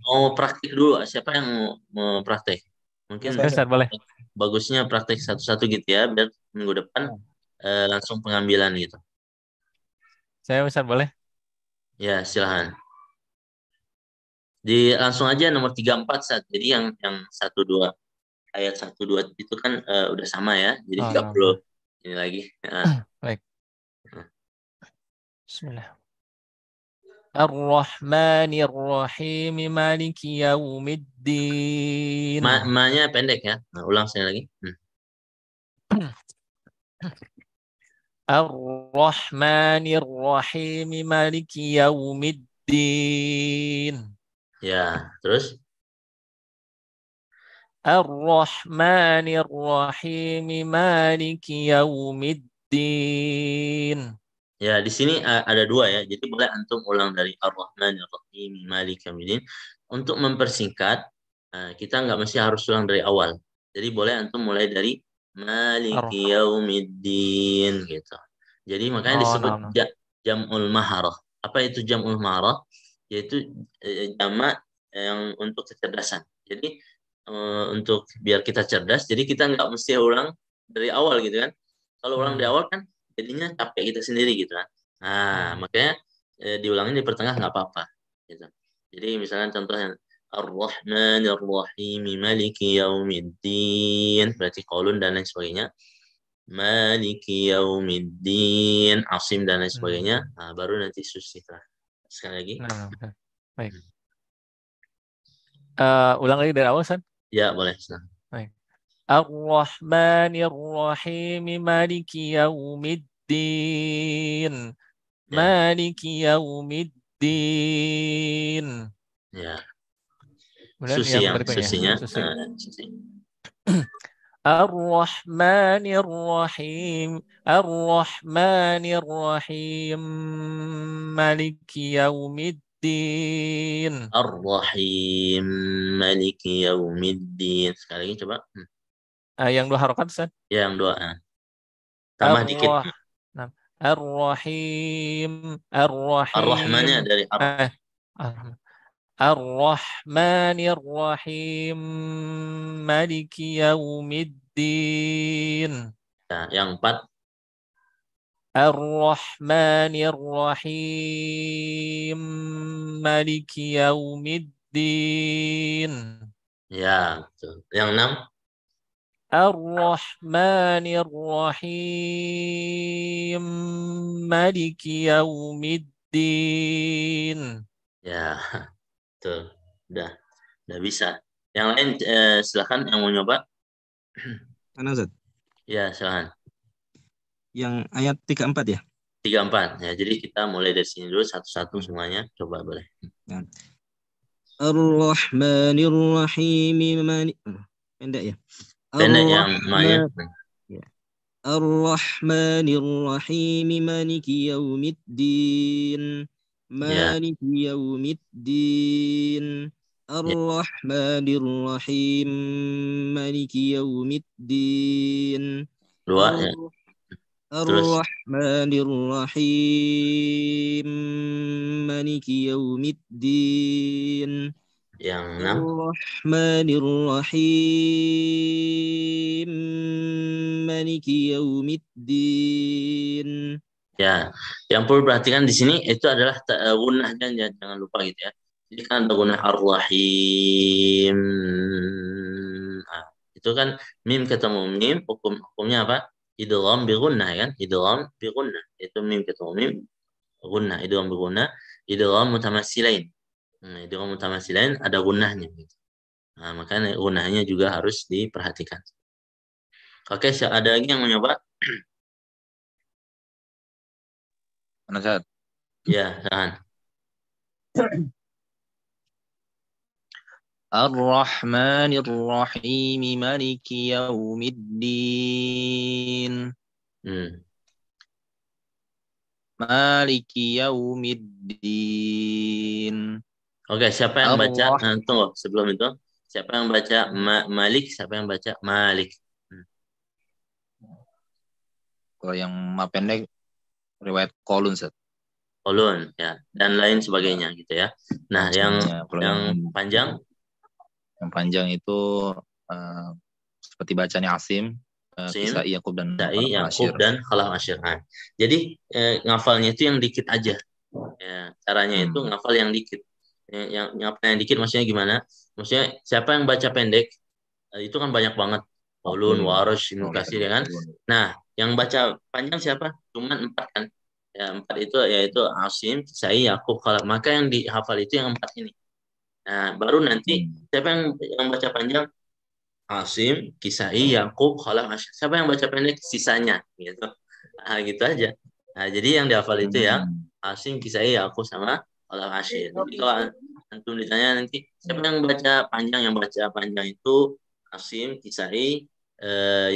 Mau praktik dulu, siapa yang mau praktek? Mungkin Ya, Ustaz, boleh. bagusnya praktek satu-satu gitu ya, biar minggu depan langsung pengambilan gitu. Saya, Ustaz, boleh. Ya, silahkan. Langsung aja nomor 34 saat. Jadi yang 1 2 ayat 1 2 itu kan udah sama ya. Jadi Oh, nggak no. perlu ini lagi. Nah. Baik. Bismillah. Ar-Rahmanir Rahim Maliki Yaumiddin. Ma-nya pendek ya. Nah, ulang sekali lagi. Ar-Rahmanir Rahim Maliki Yaumiddin. Ya, terus Ar-Rahmanir Rahim Maliki Yaumiddin. ya di sini ada 2 ya. Jadi boleh antum ulang dari Ar-Rahmanir Rahim Maliki Yaumiddin. Untuk mempersingkat, kita nggak mesti harus ulang dari awal. Jadi boleh antum mulai dari Maliki Yaumiddin gitu. Jadi makanya disebut jam'ul maharah. Apa itu jam'ul maharah? Yaitu jamak yang untuk kecerdasan. Jadi untuk biar kita cerdas, jadi kita nggak mesti ulang dari awal gitu kan. Kalau ulang dari awal kan jadinya capek kita sendiri gitu kan. Nah, makanya diulangin di pertengah nggak apa-apa gitu. Jadi misalnya contohnya Ar-Rahmanir Rahim Maliki Yaumiddin, berarti qaulun dan lain sebagainya. Maliki Yaumiddin, Asim dan lain sebagainya. Nah, baru nanti susita. Sekali lagi. Baik. Ulang lagi dari awal, San? Ya, boleh. Baik. Ar-Rahmanir Rahim Maliki Yaumiddin. Maliki Yaumiddin. Ya. Kemudian yang berikutnya. Susi. Ar-Rahmanir Rahim. Ar-Rahmanir Rahim. Maliki Yaumiddin. Ar-Rahim Maliki Yaumiddin. Sekali lagi coba. Yang 2 harokat, Ustaz? Ya, yang 2. Tambah dikit. Ar-Rahim. Ar-Rahim. Ar-Rahmannya dari Ar-Rahmanir Rahim Maliki Yaumiddin. Ya, yang 4. Ar-Rahmanir Rahim Maliki Yaumiddin. Ya, betul. Yang 6. Ar-Rahmanir Rahim Maliki Yaumiddin. Ya, betul. Udah bisa. Yang lain silakan yang mau nyoba. Mana, Ustaz? Ya, silakan. Yang ayat 34 ya? 34. Ya, jadi kita mulai dari sini dulu satu-satu semuanya. Coba boleh. Ya. Ar-Rahmanir Rahim pendek ya? Pendek yang namanya. Ar-Rahmanir Rahim Maliki Yaumiddin. Maliki Yaumiddin. Ar-Rahmanir Rahim Maliki Yaumiddin. 2 ya. Ar-Rahmanir Rahim Maliki Yaumiddin. Yang 6. Ar-Rahmanir Rahim Maliki Yaumiddin. Ya, yang perlu perhatikan di sini itu adalah gunnah, jangan lupa gitu ya. Jadi kan ada gunnah Ar-Rahim. Nah, itu kan mim ketemu mim, hukumnya apa? Idgham bi gunnah kan? Idgham bi gunnah. Itu mim ketemu mim, gunnah, idgham bi gunnah, idgham mutamatsilain. Idgham mutamatsilain ada gunnahnya gitu. Nah, makanya gunnahnya juga harus diperhatikan. Oke, ada lagi yang mau nyoba? Ustaz. Ya, tahan. Ar-Rahmanir Rahim Maliki Yaumiddin. Maliki Yaumiddin. Oke, siapa yang baca? Tunggu, sebelum itu. Siapa yang baca Malik? Siapa yang baca Malik? Kalau yang pendek riwayat Qaulun, Ustaz. kolon ya dan lain sebagainya gitu ya. Nah, yang Ya, kalau panjang yang panjang itu seperti bacanya Asim, Kisai, Yakub dan Kisai, Khalaf Yakub Asyir. dan Khalaf Asyir. Nah, jadi ngafalnya itu yang dikit aja. Ya, caranya itu ngafal yang dikit. Yang ngafal yang dikit maksudnya gimana? Maksudnya siapa yang baca pendek itu kan banyak banget. Qaulun, Warsh, Ibnu Katsir ya kan. Nah, yang baca panjang siapa? Cuman 4 kan. Ya, 4 itu yaitu Asim, Kisai, Yakub, Khalaf. Maka yang dihafal itu yang 4 ini. Nah, baru nanti siapa yang baca panjang? Asim, Kisai, Yakub, Khalaf, Asyir. Siapa yang baca pendek? Sisanya gitu. Nah, gitu aja. Nah, jadi yang dihafal itu ya Asim, Kisai, Yakub sama Khalaf, Asyir. Jadi kalau antum ditanya nanti siapa yang baca panjang? Yang baca panjang itu Asim, Kisai,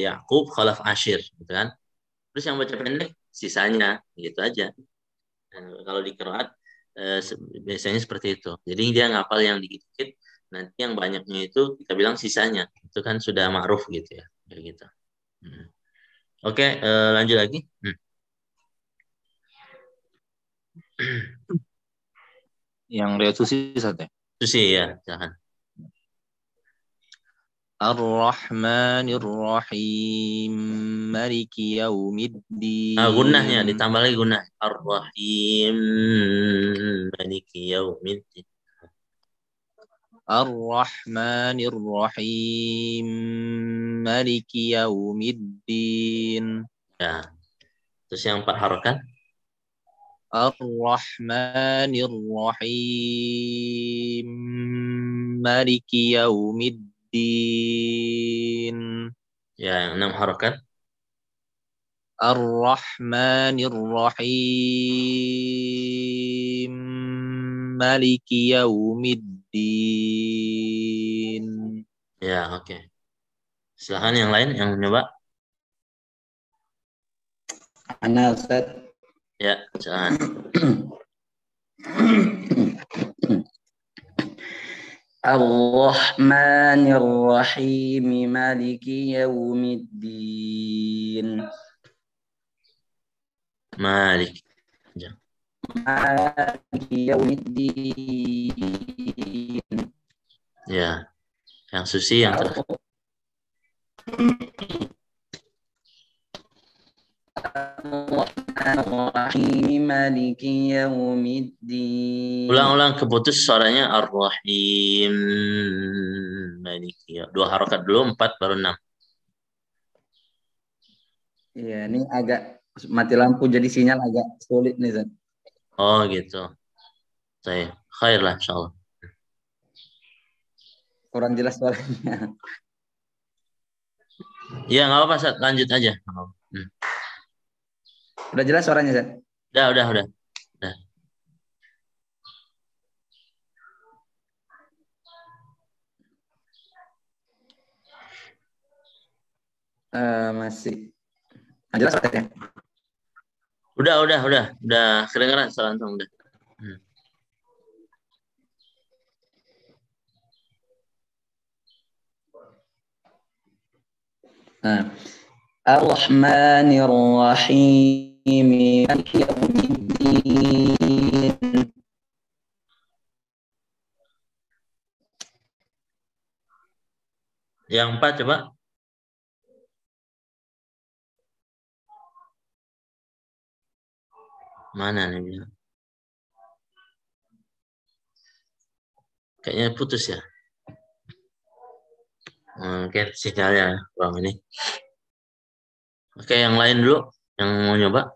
Yakub, Khalaf, Asyir gitu kan. Terus yang baca pendek sisanya gitu aja. Kalau di qiraat biasanya seperti itu. Jadi dia ngapal yang dikit-dikit, nanti yang banyaknya itu kita bilang sisanya. Itu kan sudah ma'ruf gitu ya. Kayak gitu. Oke, lanjut lagi. Yang Riyad Susi satu. Susi ya, jangan. Ar-Rahmanir Rahim, Maliki Yaumiddin. Gunnahnya ditambah lagi gunnah. Ar-Rahim, Maliki Yaumiddin. Ar-Rahmanir Rahim, Maliki Yaumiddin. Ya. Terus yang 4 harokat? Ar-Rahmanir Rahim, Maliki Yaumiddin. Ya, yang 6 harokat? Ar-Rahmanir Rahim, Maliki Yaumiddin. Ya, oke. Silahkan yang lain yang mencoba. Ana Ustaz. Ya, silahkan. Ar-Rahmanir Rahim, Maliki Yaumiddin. Malik. Maliki Yaumiddin. Ya. Yang Susi yang terakhir. Ar-Rahim, Maliki Yaumiddin. Ulang-ulang keputus suaranya Ar-Rahim Maliki. 2 harokat dulu, 4 baru 6. Iya, ini agak mati lampu jadi sinyal agak sulit nih, Ustaz. Oh gitu. Saya khair lah insyaallah. Kurang jelas suaranya. Ya nggak apa-apa, Ustaz. Lanjut aja. Udah jelas suaranya, Ustaz? Udah. Masih. Jelas suaranya? Udah kedengaran soal antum udah. Ar-Rahmanir Rahim, Maliki Yaumiddin. Yang 4 coba. Mana nih bilang? Kayaknya putus ya. Oke, sinyalnya kurang ini. Oke, yang lain dulu yang mau nyoba.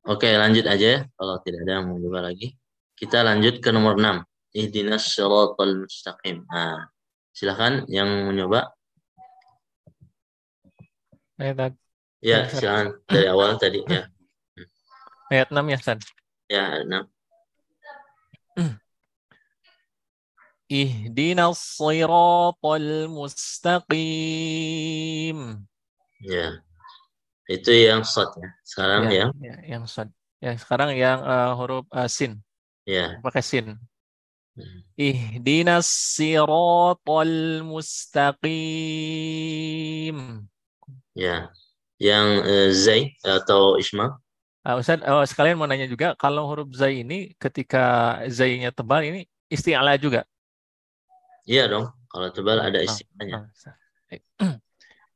Oke, lanjut aja ya. Kalau tidak ada yang mau nyoba lagi. Kita lanjut ke nomor 6. Ihdinas siratal mustaqim. Nah, silakan yang mau nyoba. Ya, silakan dari awal tadi ya. Ayat 6 ya, San? Ya, 6. Ihdinas siratal mustaqim. Ya. Itu yang shad ya. Sekarang ya, yang shad. Ya, sekarang yang huruf sin. Ya. Pakai sin. Ihdinas siratal mustaqim. Ya. Yang zai atau isma? Ustaz, sekalian mau nanya juga, kalau huruf zai ini ketika zai-nya tebal ini isti'ala juga? Iya dong. Kalau tebal ada isti'lanya.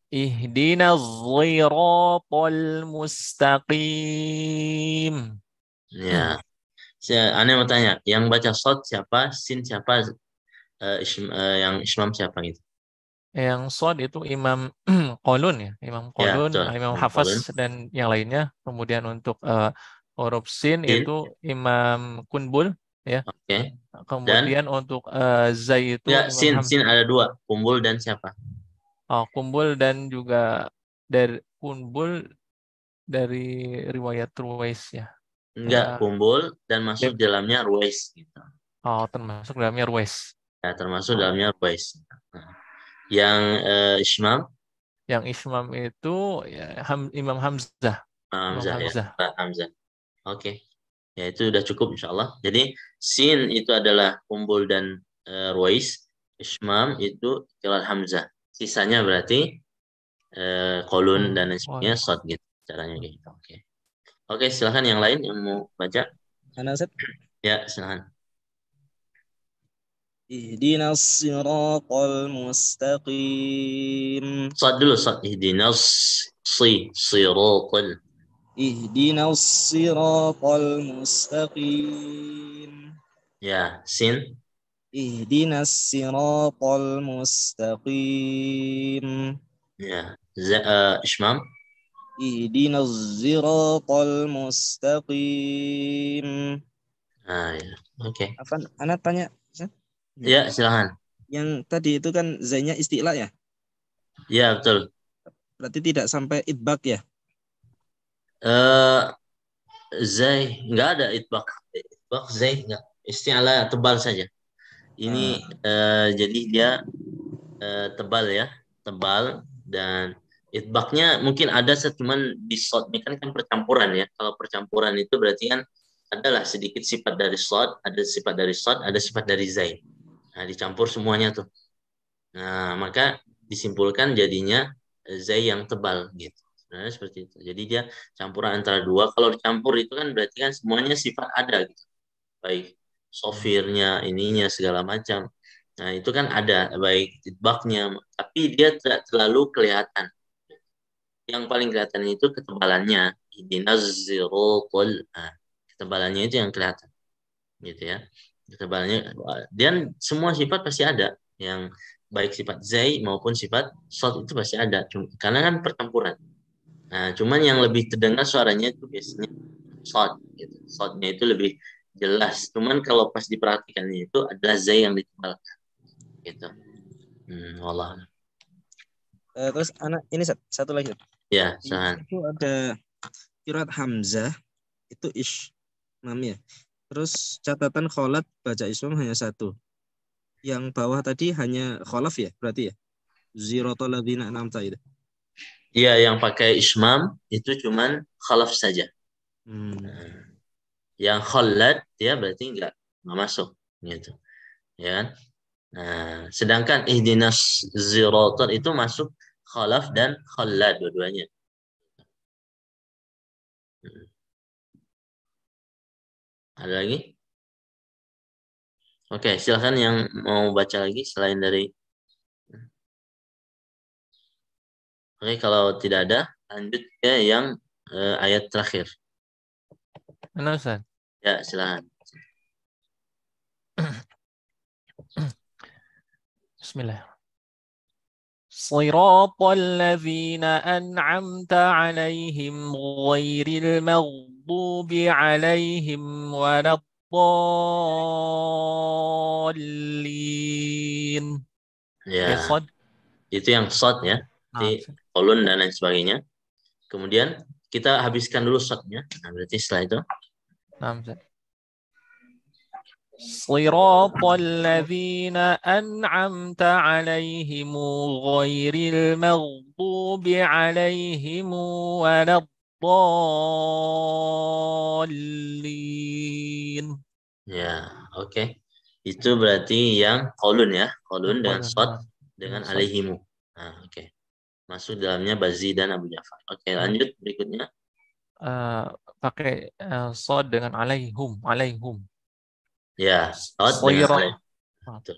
Ihdinas siratal mustaqim. Ya. Aneh mau tanya, yang baca shad siapa, sin siapa, yang ismam siapa gitu? Yang shad itu Imam Qalun ya, Imam Ya, Qalun, betul. Imam Yang kolon. Hafs dan yang lainnya. Kemudian untuk huruf sin Sin. itu Imam Kunbul ya. Oke. Dan Kemudian untuk zai itu ya, Imam sin ada dua, kumbul dan siapa? Kumbul dan juga dari Kunbul dari riwayat Ruwais ya. Enggak, kumbul dan masuk dalamnya ruwais gitu. Termasuk dalamnya Ruwais. Ya, termasuk dalamnya ruwais. Nah, yang ismam? Yang ismam itu ya, Imam Hamzah. Hamzah Imam Hamzah. ya, Hamzah. Oke. Ya, itu udah cukup insyaallah. Jadi sin itu adalah kumbul dan ruwais. Ismam itu kilat Hamzah. Sisanya berarti kolun dan sebagainya shad gitu. Caranya gitu. Oke. Oke, silakan yang lain yang mau baca. Ya, silakan. Ihdinas siratal mustaqim. Shad dulu, shad. Ihdinas siratal. Ihdinas siratal mustaqim. Ya, sin. Ihdinas siratal mustaqim. Ya, ismam. Ihdinas siratal mustaqim. Ya. Oke. Afan, Ana tanya. Ya, silakan. Yang tadi itu kan zainya isti'la ya? Ya, betul. Berarti tidak sampai idbak ya? Zai nggak ada itbaq. Itbaq zai nggak. Isti'ala tebal saja. Ini jadi dia tebal ya, tebal, dan itbaqnya mungkin ada cuman di shadnya kan percampuran ya. Kalau percampuran itu berarti kan adalah sedikit sifat dari shad, ada sifat dari shad, ada sifat dari zai. Nah, dicampur semuanya tuh. Nah, maka disimpulkan jadinya zai yang tebal gitu. Sebenarnya seperti itu. Jadi dia campuran antara dua. Kalau dicampur itu kan berarti kan semuanya sifat ada gitu. Baik sofirnya, ininya segala macam. Nah, itu kan ada baik itbaqnya, tapi dia tidak terlalu kelihatan. Yang paling kelihatan itu ketebalannya. Nah, ketebalannya itu yang kelihatan. Gitu ya. Ketebalannya, dan semua sifat pasti ada, yang baik sifat zai maupun sifat shad itu pasti ada, karena kan percampuran. Nah, cuman yang lebih terdengar suaranya itu biasanya shad gitu. Shadnya itu lebih jelas, cuman kalau pas diperhatikan itu adalah zai yang ditebalkan gitu. Wallah. Terus anak ini satu lagi. Ya, sahan. Itu ada qiraat Hamzah itu ismam ya. Terus catatan kholat baca ismam hanya satu. Yang bawah tadi hanya kholaf ya, berarti ya? Ziratal ladzina an'amta itu. Iya, yang pakai ismam itu cuman khalaf saja. Yang kholad dia berarti nggak masuk gitu. Ya kan? Nah, sedangkan ihdinas ziratal itu masuk khalaf dan kholad dua-duanya. Ada lagi? Oke, silakan yang mau baca lagi selain dari. Oke, kalau tidak ada, lanjut ke yang ayat terakhir. Mana Ustaz? Ya, silakan. Bismillah. Shiratal ladzina an'amta 'alaihim ghairil maghdubi 'alaihim waladdallin. Ya. Itu yang shad ya. Di kolon dan lain sebagainya. Kemudian kita habiskan dulu shadnya. Nah, berarti setelah itu. Shiratal ladzina an'amta 'alaihim ghairil maghdubi 'alaihim waladdallin. Ya, oke. Itu berarti yang qaulun ya, qaulun dengan Qaulun, shad nah. dengan Dengan shad. alaihimu. Nah, oke. Masuk dalamnya Bazzi dan Abu Ja'far. Oke, lanjut berikutnya. Pakai shad dengan alaihum, alaihum. Ya, shad dengan alaihim. Betul.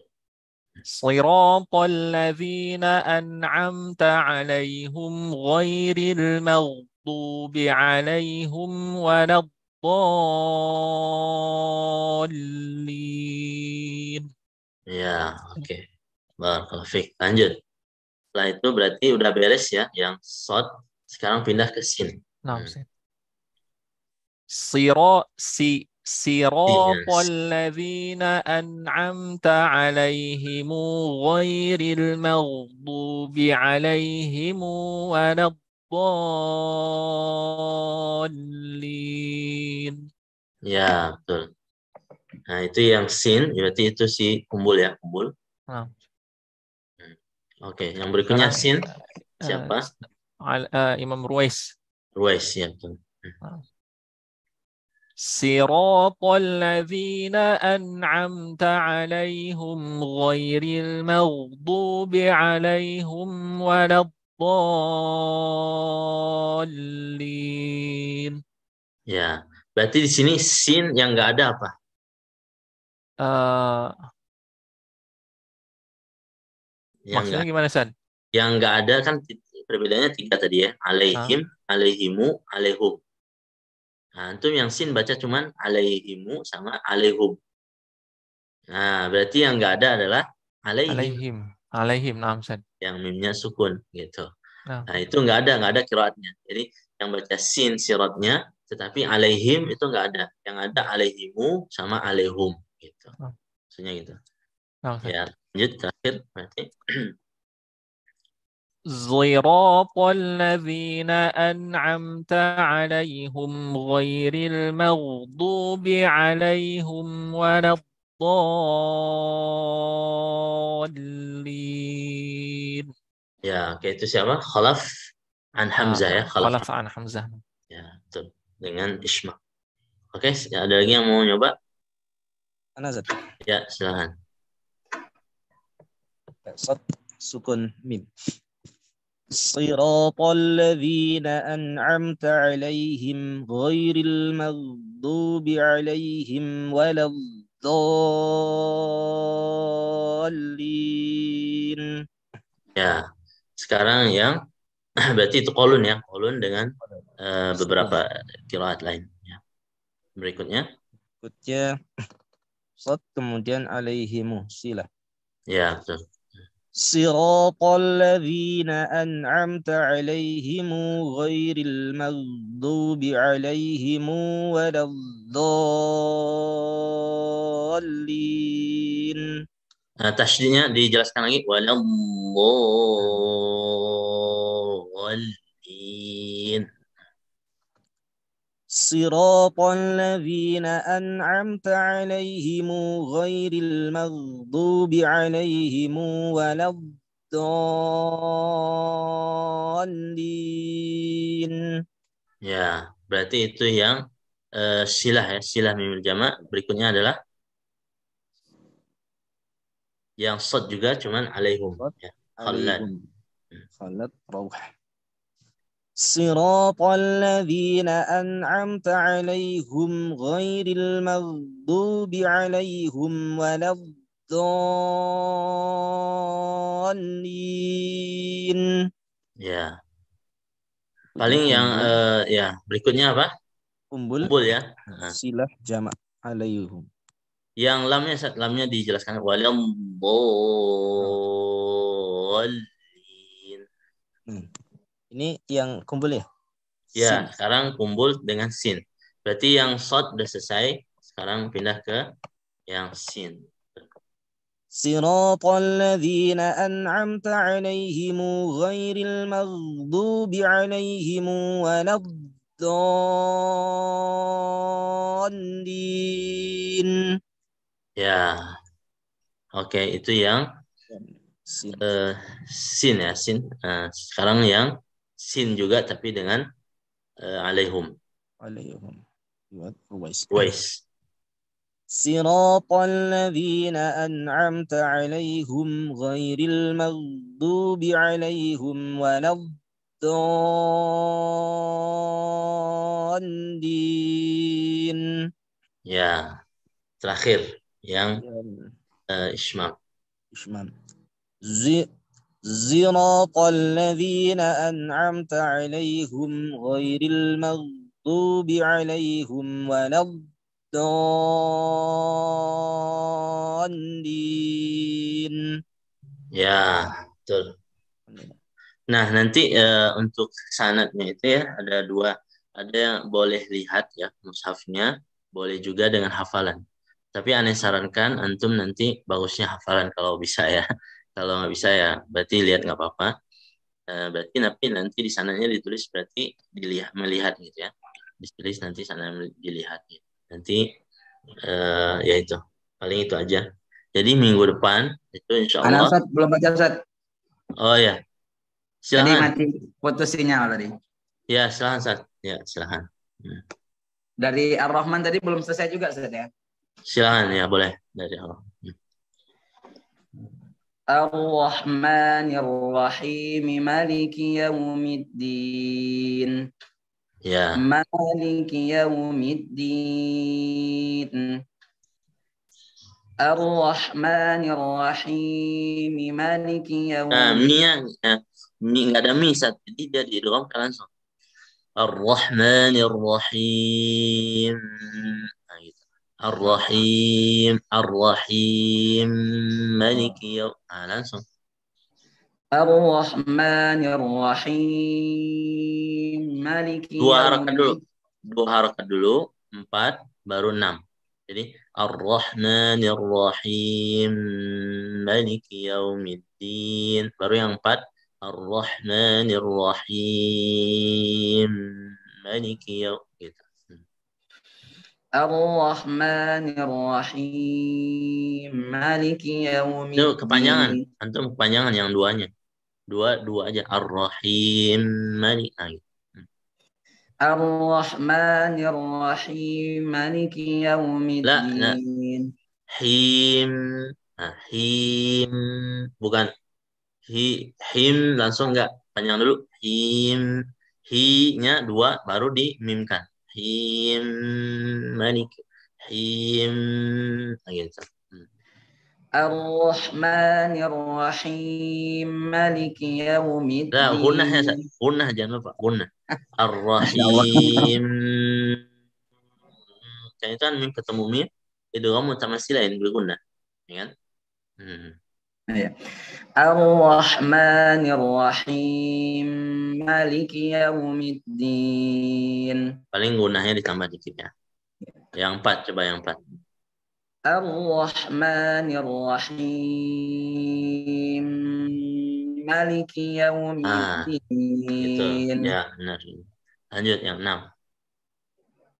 صراط الذين أنعمت عليهم غير المغضوب عليهم ولا الضالين. Ya, oke. Barakallahu fiik. Lanjut. Setelah itu berarti udah beres ya yang shad. Sekarang pindah ke sin. Nah, صراط الذين أنعمت عليهم غير المغضوب عليهم ولا الضالين. Ya, betul. Nah, itu yang sin, berarti itu si kumbul ya, kumbul. Nah. Oke, yang berikutnya sin. Siapa? Imam Ruwais. Ruwais, ya betul. صراط الذين أنعمت عليهم غير المغضوب عليهم ولا الضالين. Ya, berarti di sini sin yang nggak ada apa? Maksudnya gimana, San? Yang nggak ada kan perbedaannya 3 tadi ya. Alaihim, alaihimu, alaihum. Nah, itu yang sin baca cuman alaihimu sama alaihum. Nah, berarti yang nggak ada adalah alaihim. Alaihim, naam, San. Yang mimnya sukun gitu. Nah, itu nggak ada qiraatnya. Jadi yang baca sin siratnya, tetapi alaihim itu nggak ada. Yang ada alaihimu sama alaihum gitu. Maksudnya gitu. Nah, ya, lanjut terakhir berarti. صراط الذين أنعمت عليهم غير المغضوب عليهم ولا الضالين. Ya, oke, itu siapa? Khalaf an Hamzah ya. Khalaf an Hamzah. Ya, betul. Dengan Isma. Oke, ada lagi yang mau nyoba? Ana Zat. Ya, silakan. Sukun mim. صراط الذين أنعمت عليهم غير المغضوب عليهم ولا الضالين. Ya, sekarang yang berarti itu kolun ya, kolun dengan beberapa qiraat lain. Ya. Berikutnya shad kemudian alaihimu silah. Ya, betul. صراط الذين أنعمت عليهم غير المغضوب عليهم ولا الضالين. Nah, tasydidnya dijelaskan lagi. Waladdallin. صراط الذين أنعمت عليهم غير المغضوب عليهم ولا الضالين. Ya, berarti itu yang silah ya, silah mimul jama'. Berikutnya adalah yang shad juga cuman alaihum. Ya, khalad. Khalad rawh. صراط الذين أنعمت عليهم غير المغضوب عليهم ولا الضالين. Ya. Paling yang ya, berikutnya apa? Kumbul ya. Silah jamak alaihum. Yang lamnya dijelaskan waladdallin. Ini yang kumbul ya? Ya, sin. Sekarang kumbul dengan sin. Berarti yang shad udah selesai. Sekarang pindah ke yang sin. صراط الذين أنعمت عليهم غير المغضوب عليهم ولا الضالين. Ya, oke, itu yang sin ya, sin. Sekarang yang sin juga tapi dengan alaihum. Alaihum. Ruwais. صراط الذين أنعمت عليهم غير المغضوب عليهم ولا الضالين. Ya, terakhir yang Ismam. صراط الذين أنعمت عليهم غير المغضوب عليهم ولا الضالين. Ya, betul. Nah, nanti untuk sanadnya itu ya ada dua. Ada yang boleh lihat ya mushafnya, boleh juga dengan hafalan. Tapi aneh sarankan antum nanti bagusnya hafalan kalau bisa ya. Kalau nggak bisa ya berarti lihat nggak apa-apa. Berarti nanti di sananya ditulis berarti melihat gitu ya. Ditulis nanti sana dilihat gitu. Nanti ya itu paling itu aja. Jadi minggu depan itu insya Allah. Ustaz, belum baca Ustaz. Oh ya, Tadi silakan. mati putus sinyal tadi. Ya silakan Ustaz. Ya silakan. Dari Ar-Rahman tadi belum selesai juga Ustaz ya. Silakan ya boleh dari Allah. Ar-Rahmanir Rahim Maliki Yaumiddin. Ya. Maliki Yaumiddin. Ar-Rahmanir Rahim Maliki Yaumiddin. Mi nggak ada mi saat jadi dia diidghamkan langsung. Ar-Rahmanir Rahim. Nah, gitu. Ar-Rahim, Ar-Rahim, Maliki Yaum. Langsung. Ar-Rahmanir Rahim Maliki Dua harakat dulu, 4 baru 6. Jadi Ar-Rahmanir Rahim Maliki Yaumiddin. Baru yang 4 Ar-Rahmanir Rahim Maliki Yaum. Gitu. Ar-Rahmanir Rahim Maliki Yaumiddin. Itu kepanjangan. Antum kepanjangan yang duanya. Dua aja. Ar-Rahim Maliki. Ar-Rahmanir Rahim Maliki Yaumiddin. Him. Him. Bukan. Him langsung enggak. Panjang dulu. Him. Hi-nya 2 baru dimimkan. Him Maliki. Him. Gitu. Ar-Rahmanir Rahim Maliki Yaumiddin. Nah, gunnah ya, gunnah jangan lupa, gunnah. Ar-Rahim. Kan itu kan mim ketemu mim, itu kamu mutamatsilain bergunnah, ya kan? Ar-Rahmanir Rahim Maliki Yaumiddin. Paling gunnahnya ditambah dikit ya. Yang 4, coba yang 4. Ar-Rahmanir Rahim Maliki Yaumiddin. Itu. Ya, benar. Lanjut yang 6.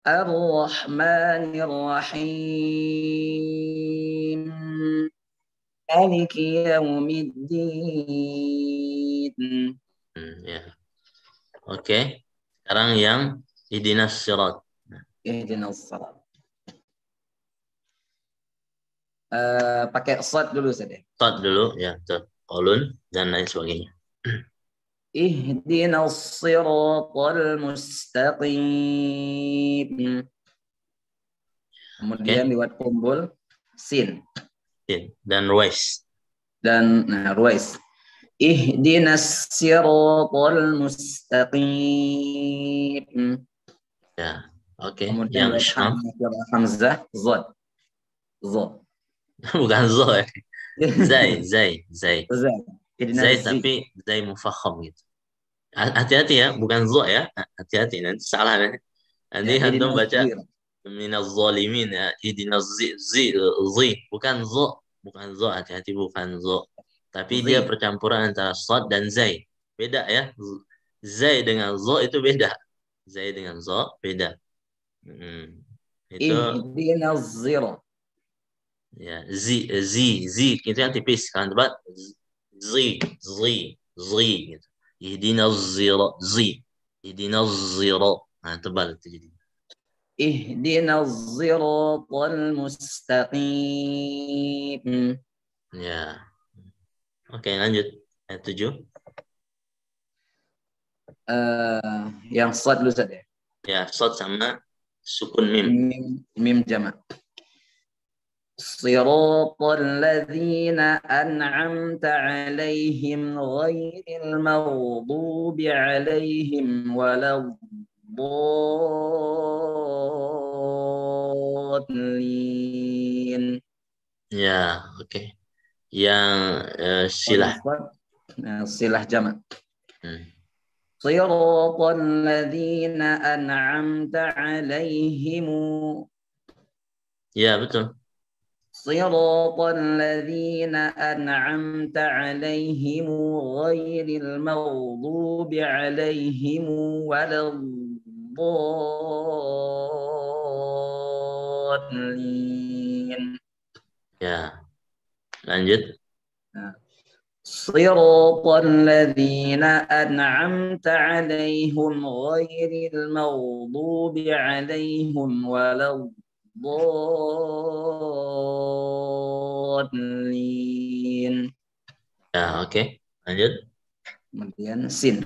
Ar-Rahmanir Rahim Maliki Yaumiddin. Ya. Oke. Sekarang yang ihdinas sirat. Ihdinas sirat. Pakai shad dulu saja. Shad dulu ya, kolon dan lain sebagainya. Ihdinas siratal mustaqim. Kemudian lewat kumpul sin. Dan ruwais. Ruwais. Ihdinas siratal mustaqim. Ya, oke. Kemudian hamzah, zod. Bukan zo ya. Zai. Zai tapi zai mufakham gitu. Hati-hati ya, bukan zo ya. Hati-hati nanti salah ya. Nanti antum baca minaz zalimin ya. Idinaz zi bukan zo, hati-hati bukan zo. Tapi dia percampuran antara shad dan zai. Beda ya. Zai dengan zo itu beda. Zai dengan zo beda. Itu ihdinas zira. Ya, zi itu yang tipis kan tebal. Zi gitu. Ihdinas zira. Ihdinas zira. Nah, tebal itu jadi. Ihdinas siratal mustaqim. Ya. Oke, lanjut. Ayat 7. Yang shad dulu Ustaz ya. Ya, shad sama sukun mim. Mim jamak. Siratal ladzina an'amta 'alaihim ghairil maghdubi 'alaihim waladdallin. Ya, oke. Yang silah. Silah jamak. Siratal ladzina an'amta 'alaihim. Ya, betul. Siratal ladzina an'amta 'alaihim ghairil maghdubi 'alaihim waladdallin. Ya. Lanjut. Siratal ladzina an'amta 'alaihim ghairil maghdubi 'alaihim waladdallin. Ya, oke. Lanjut. Kemudian sin.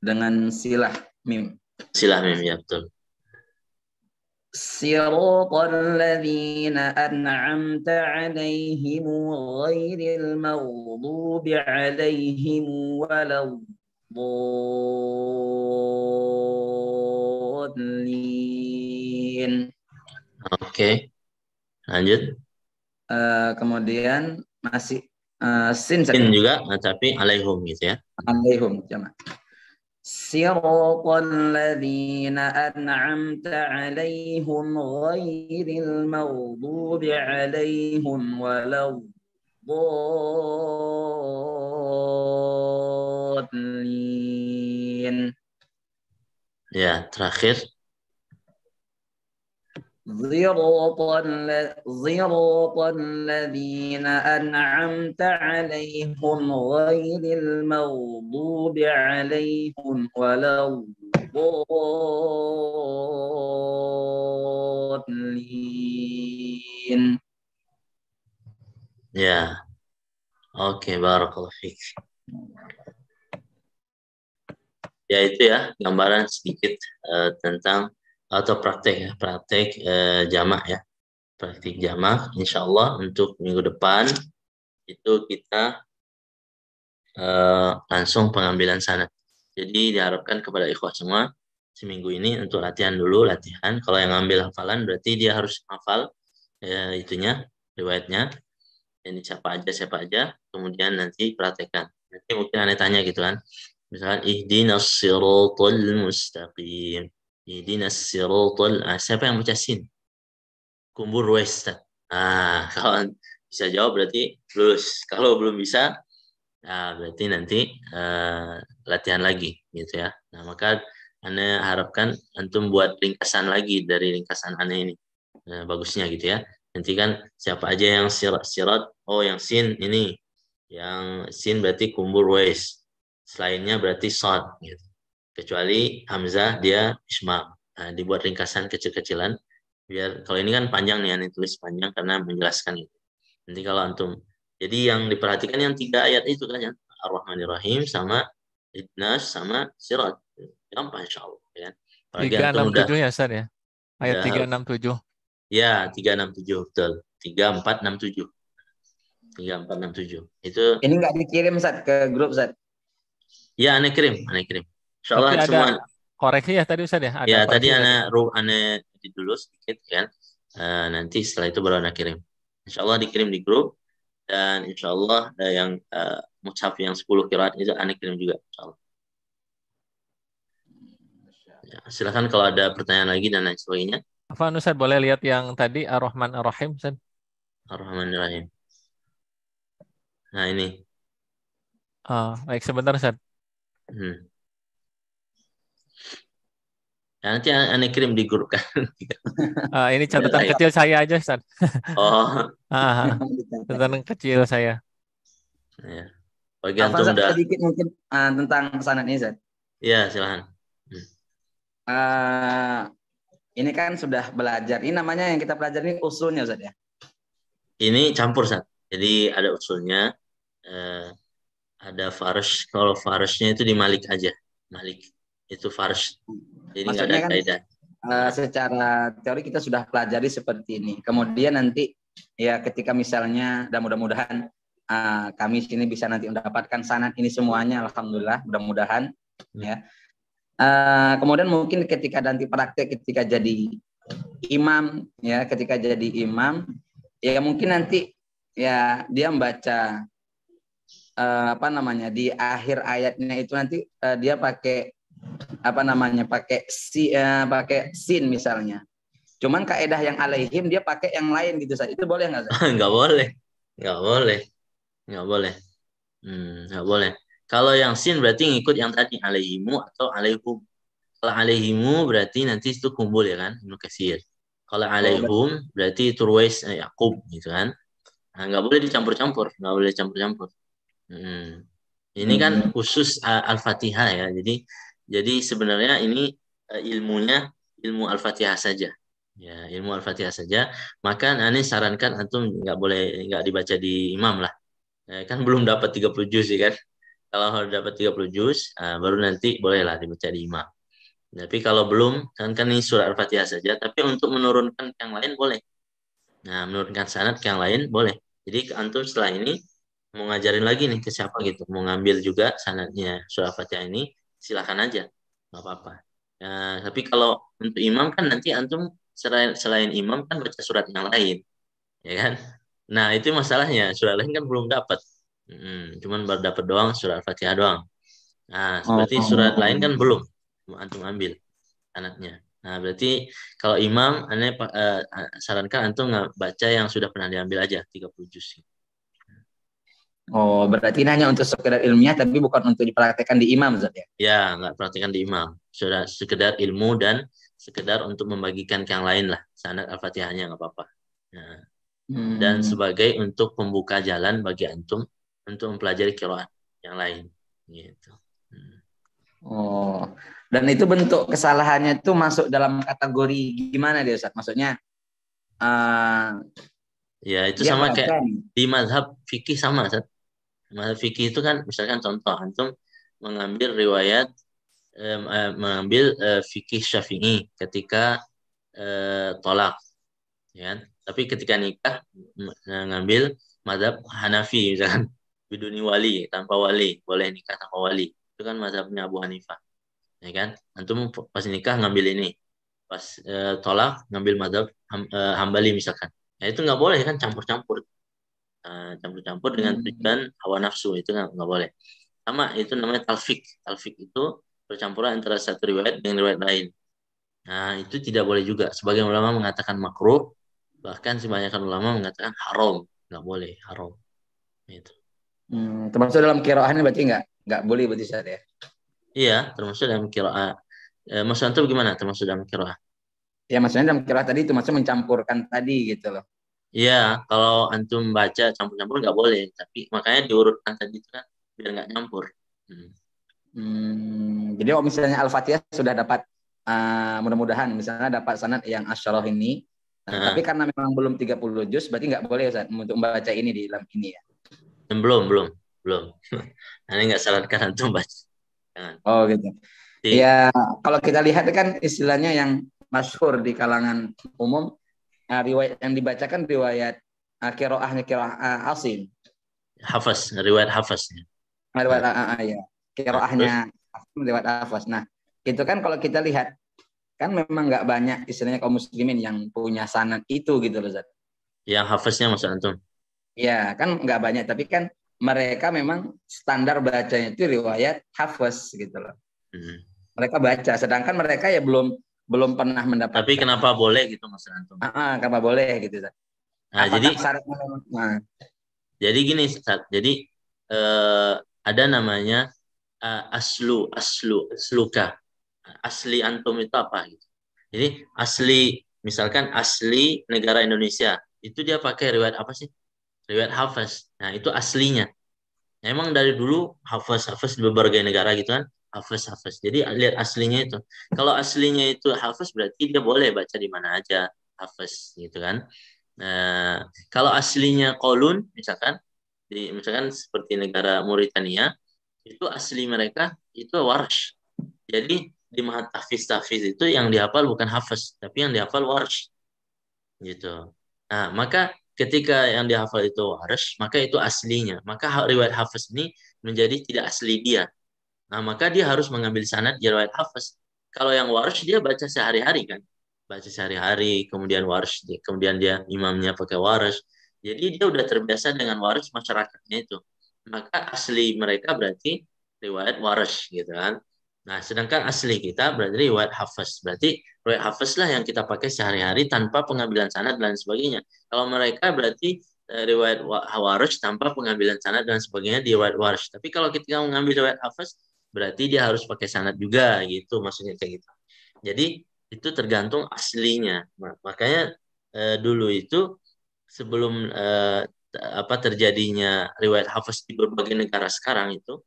Dengan silah mim. Silah mim, ya betul. Siratal ladzina an'amta 'alaihim ghairil maghdubi 'alaihim waladdallin. Oke. Lanjut. Kemudian masih sin juga, tapi alaihum gitu ya. Alaihum jamak. Siratal ladzina an'amta 'alaihim ghairil maghdubi 'alaihim waladdallin. Ya, terakhir. Siratal ladzina an'amta 'alaihim ghairil maghdubi 'alaihim waladdallin. Ya. Oke, barakallahu fiik. Ya, itu ya gambaran sedikit tentang atau praktek jamak ya, praktik jamak. Insya Allah untuk minggu depan itu kita langsung pengambilan sanad. Jadi diharapkan kepada ikhwah semua seminggu ini untuk latihan dulu, latihan. Kalau yang ngambil hafalan berarti dia harus hafal itunya, riwayatnya. Ini siapa aja, kemudian nanti praktekkan. Nanti mungkin aneh tanya gitu kan, misalkan ihdinas siratal mustaqim. Ihdinas siratal, siapa yang baca sin? Kumbur West. Kalau bisa jawab berarti lulus. Kalau belum bisa, berarti nanti latihan lagi gitu ya. Nah, maka Anda harapkan antum buat ringkasan lagi dari ringkasan Anda ini. Bagusnya gitu ya. Nanti kan siapa aja yang sirat, oh yang sin ini. Yang sin berarti kumbur West. Selainnya berarti shad gitu. Kecuali Hamzah dia isma. Nah, dibuat ringkasan kecil-kecilan biar kalau ini kan panjang nih, ini tulis panjang karena menjelaskan gitu. Nanti kalau antum, jadi yang diperhatikan yang 3 ayat itu kan ya, Ar-Rahmanir-Rahim sama Idnas sama Sirat. Gampang insyaallah ya. 367 ya Ustaz ya. Ayat 367. Ya, 367 betul. 3467. 3467. Itu ini enggak dikirim Ustaz ke grup Ustaz. Ya, aneh kirim. Insyaallah tapi semua ada koreksi ya tadi Ustaz ya? Ada ya, tadi aneh edit dulu sedikit kan. Nanti setelah itu baru aneh kirim. Insyaallah dikirim di grup dan insyaallah yang mushaf yang 10 qiraat itu aneh kirim juga insyaallah. Ya, silakan kalau ada pertanyaan lagi dan lain sebagainya. Apa Ustaz boleh lihat yang tadi Ar-Rahman Ar-Rahim Ustaz? Ar-Rahman Ar-Rahim. Nah, ini. Baik, sebentar Ustaz. Ya, nanti aneh kirim di grup kan. Ini catatan kecil saya aja Ustaz. Oh. Catatan kecil saya. Ya. Bagi antum udah sedikit mungkin tentang sanad ini Ustaz. Iya, silakan. ini kan sudah belajar. Ini namanya yang kita pelajari ini usulnya Ustaz ya. Ini campur Ustaz. Jadi ada usulnya, ada farsh. Kalau farshnya itu di Malik aja. Malik itu farsh. Jadi nggak ada Maksudnya kan kaidah. secara teori kita sudah pelajari seperti ini. Kemudian nanti ya ketika misalnya dan mudah-mudahan kami sini bisa nanti mendapatkan sanad ini semuanya, alhamdulillah, mudah-mudahan ya. Kemudian mungkin ketika nanti praktek, ketika jadi imam ya, ya mungkin nanti ya dia membaca di akhir ayatnya itu nanti dia pakai pakai sin misalnya. Cuman kaedah yang alaihim dia pakai yang lain gitu saja. Itu boleh nggak? Nggak boleh. Nggak boleh. Kalau yang sin berarti ngikut yang tadi alaihimu atau alaihum. Kalau alaihimu berarti nanti itu kumpul ya kan, Ibnu Katsir. Kalau alaihum berarti Turwais Yaqub gitu kan. Nah, nggak boleh dicampur-campur, nggak boleh campur-campur. Ini kan khusus Al-Fatihah ya. Jadi sebenarnya ini ilmunya ilmu Al-Fatihah saja. Ya, ilmu Al-Fatihah saja. Maka Ani sarankan antum nggak dibaca di imam lah. Kan belum dapat 30 juz ya kan. Kalau dapat 30 juz, baru nanti bolehlah dibaca di imam. Tapi kalau belum, kan ini surat Al-Fatihah saja. Tapi untuk menurunkan yang lain boleh. Nah, menurunkan sanad ke yang lain boleh. Jadi antum setelah ini mau ngajarin lagi nih ke siapa gitu, mau ngambil juga sanadnya surat Al-Fatihah ini, silakan aja, nggak apa-apa. Nah, tapi kalau untuk imam kan nanti antum selain imam kan baca surat yang lain, ya kan? Nah itu masalahnya, surat lain kan belum dapat, cuman baru dapat doang surat Al-Fatihah doang. Nah seperti surat lain kan belum antum ambil sanadnya. Nah berarti kalau imam, aneh sarankan antum baca yang sudah pernah diambil aja 30 juz. Oh, berarti ini hanya untuk sekedar ilmiah, tapi bukan untuk dipraktekkan di imam, Ustaz ya? Ya, nggak praktekkan di imam. Sudah sekedar ilmu dan sekedar untuk membagikan ke yang lain lah. Sanad Al-Fatihahnya nggak apa-apa. Nah, dan sebagai untuk pembuka jalan bagi antum untuk mempelajari qiraat yang lain. Gitu. Oh, dan itu bentuk kesalahannya itu masuk dalam kategori gimana dia, Ustaz? Maksudnya, ya itu sama kayak di mazhab fikih sama, Ustaz. Mazhab fikih itu kan misalkan contoh antum mengambil riwayat mengambil fikih Syafi'i ketika tolak ya kan? Tapi ketika nikah mengambil mazhab Hanafi misalkan biduni wali, tanpa wali, boleh nikah tanpa wali. Itu kan mazhabnya Abu Hanifah. Ya kan? Antum pas nikah ngambil ini. Pas tolak ngambil mazhab Hambali misalkan. Nah, itu nggak boleh kan campur-campur. Campur-campur dengan tujuan hawa nafsu itu nggak boleh. Sama itu namanya talfik. Talfik itu percampuran antara satu riwayat dengan riwayat lain. Nah itu tidak boleh juga. Sebagian ulama mengatakan makruh, bahkan sebanyakan ulama mengatakan haram, nggak boleh, haram. Itu. Termasuk dalam qiraah ini berarti nggak boleh berarti Ustaz ya? Iya, termasuk dalam qiraah. Maksud antum gimana? Termasuk dalam qiraah? Ya maksudnya dalam qiraah tadi itu maksudnya mencampurkan tadi gitu loh. Iya, kalau antum baca campur-campur nggak boleh, tapi makanya diurutkan tadi itu kan biar nggak nyampur. Jadi kalau misalnya Al-Fatihah sudah dapat mudah-mudahan misalnya dapat sanad yang asyarah ini, tapi karena memang belum 30 juz berarti nggak boleh Ustaz untuk membaca ini di dalam ini ya. Belum. Nanti nggak sarankan antum baca. Oh gitu. Ya kalau kita lihat kan istilahnya yang masyhur di kalangan umum, riwayat yang dibacakan riwayat qiraahnya qiraah Asim. Hafaz, riwayat hafaznya. Riwayat ya. Qiraahnya riwayat hafaz. Nah, itu kan kalau kita lihat kan memang nggak banyak istilahnya kaum muslimin yang punya sanad itu gitu loh, Zat. Yang hafaznya maksud antum? Ya, kan nggak banyak, tapi kan mereka memang standar bacanya itu riwayat hafaz gitu loh. Mereka baca, sedangkan mereka ya belum pernah mendapatkan. Tapi kenapa boleh gitu maksud antum? Kenapa boleh gitu, Zat? Jadi gini, Zat. Jadi ada namanya asluka. Asli antum itu apa gitu. Jadi asli, misalkan asli negara Indonesia, itu dia pakai riwayat apa sih? Riwayat hafaz. Nah, itu aslinya. Nah, emang dari dulu hafaz di berbagai negara gitu kan, Hafiz. Jadi lihat aslinya itu. Kalau aslinya itu hafiz berarti dia boleh baca di mana aja hafiz gitu kan. Nah, kalau aslinya qaulun misalkan misalkan seperti negara Mauritania itu asli mereka itu warsh. Jadi di mahat tahfiz itu yang dihafal bukan hafiz tapi yang dihafal warsh gitu. Nah, maka ketika yang dihafal itu warsh, maka itu aslinya. Maka riwayat hafiz ini menjadi tidak asli dia. Nah, maka dia harus mengambil sanad di riwayat Hafiz. Kalau yang warsh dia baca sehari-hari kan. Baca sehari-hari, kemudian warsh, kemudian dia imamnya pakai warsh. Jadi dia udah terbiasa dengan warsh masyarakatnya itu. Maka asli mereka berarti riwayat warsh gitu kan. Nah, sedangkan asli kita berarti riwayat Hafiz. Berarti riwayat Hafiz lah yang kita pakai sehari-hari tanpa pengambilan sanad dan sebagainya. Kalau mereka berarti riwayat warsh tanpa pengambilan sanad dan sebagainya di riwayat warsh. Tapi kalau kita mengambil riwayat Hafiz berarti dia harus pakai sanad juga gitu, maksudnya kayak gitu. Jadi itu tergantung aslinya. Makanya dulu itu sebelum terjadinya riwayat hafiz di berbagai negara sekarang itu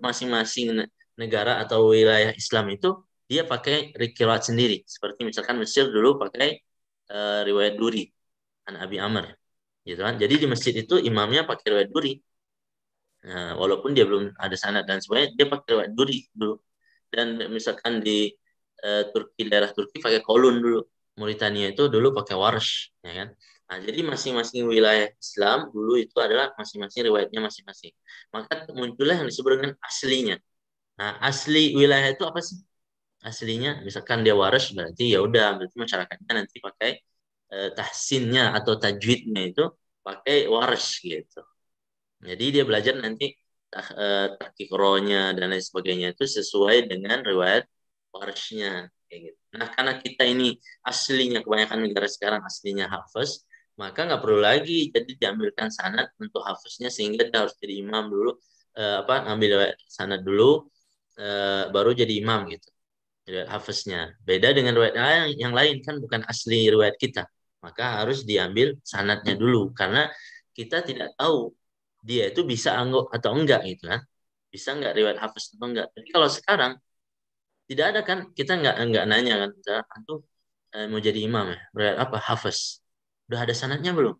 masing-masing negara atau wilayah Islam itu dia pakai riwayat sendiri. Seperti misalkan Mesir dulu pakai riwayat Duri an Abi Amr gitu kan. Jadi di masjid itu imamnya pakai riwayat Duri. Nah, walaupun dia belum ada sanad dan sebagainya, dia pakai riwayat Duri dulu. Dan misalkan di daerah Turki pakai kolun dulu. Mauritania itu dulu pakai warsh, ya kan? Nah, jadi masing-masing wilayah Islam dulu itu adalah masing-masing riwayatnya masing-masing. Maka muncullah yang disebut dengan aslinya. Nah, asli wilayah itu apa sih? Aslinya, misalkan dia warsh berarti ya udah, berarti masyarakatnya nanti pakai tahsinnya atau tajwidnya itu pakai warsh gitu. Jadi dia belajar nanti tahqiqronya dan lain sebagainya itu sesuai dengan riwayat warshnya kayak gitu. Nah, karena kita ini aslinya kebanyakan negara sekarang aslinya hafiz, maka nggak perlu lagi jadi diambilkan sanad untuk hafiznya sehingga dia harus jadi imam dulu ambil riwayat sanad dulu baru jadi imam gitu. Riwayat hafiznya. Beda dengan riwayat yang lain kan bukan asli riwayat kita. Maka harus diambil sanadnya dulu karena kita tidak tahu dia itu bisa atau enggak gitu kan, bisa enggak riwayat hafiz atau enggak. Jadi kalau sekarang tidak ada kan, kita enggak nanya kan, misalnya antum mau jadi imam ya, riwayat apa hafiz, udah ada sanadnya belum?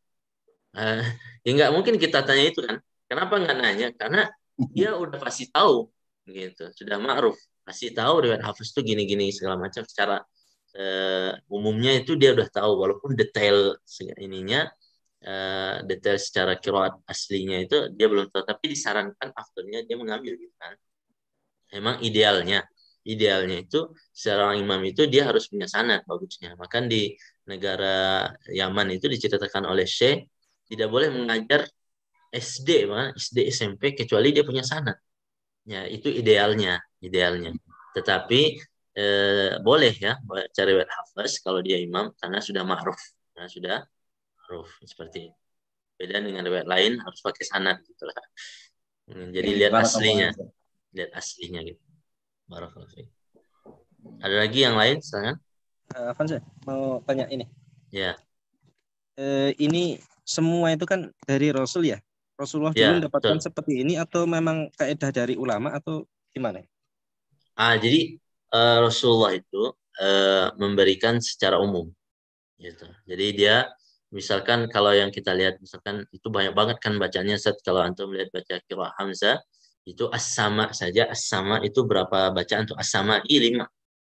Ya enggak mungkin kita tanya itu kan. Kenapa enggak nanya? Karena dia udah pasti tahu gitu, sudah ma'ruf, pasti tahu riwayat hafiz itu gini-gini segala macam secara umumnya itu dia udah tahu, walaupun detail ininya detail secara qiraat aslinya itu dia belum tahu, tapi disarankan afdalnya dia mengambil gitu kan. Memang idealnya itu seorang imam itu dia harus punya sanad bagusnya. Maka di negara Yaman itu diceritakan oleh Syekh tidak boleh mengajar SD SMP kecuali dia punya sanad. Ya, itu idealnya. Tetapi boleh ya baca riwayat hafiz kalau dia imam karena sudah ma'ruf. Karena sudah seperti itu. Beda dengan riwayat lain harus pakai sanad gitu lah. Jadi lihat aslinya gitu. Barakallahu fiik. Ada lagi yang lain silakan. Afan, saya mau tanya ini. Ya. Ini semua itu kan dari Rasul ya. Rasulullah dulu mendapatkan seperti ini atau memang kaidah dari ulama atau gimana? Jadi Rasulullah itu memberikan secara umum gitu. Jadi dia misalkan kalau yang kita lihat misalkan itu banyak banget kan bacanya kalau antum lihat baca qiraah Hamzah itu as-sama saja, as-sama itu berapa bacaan untuk as-sama 5.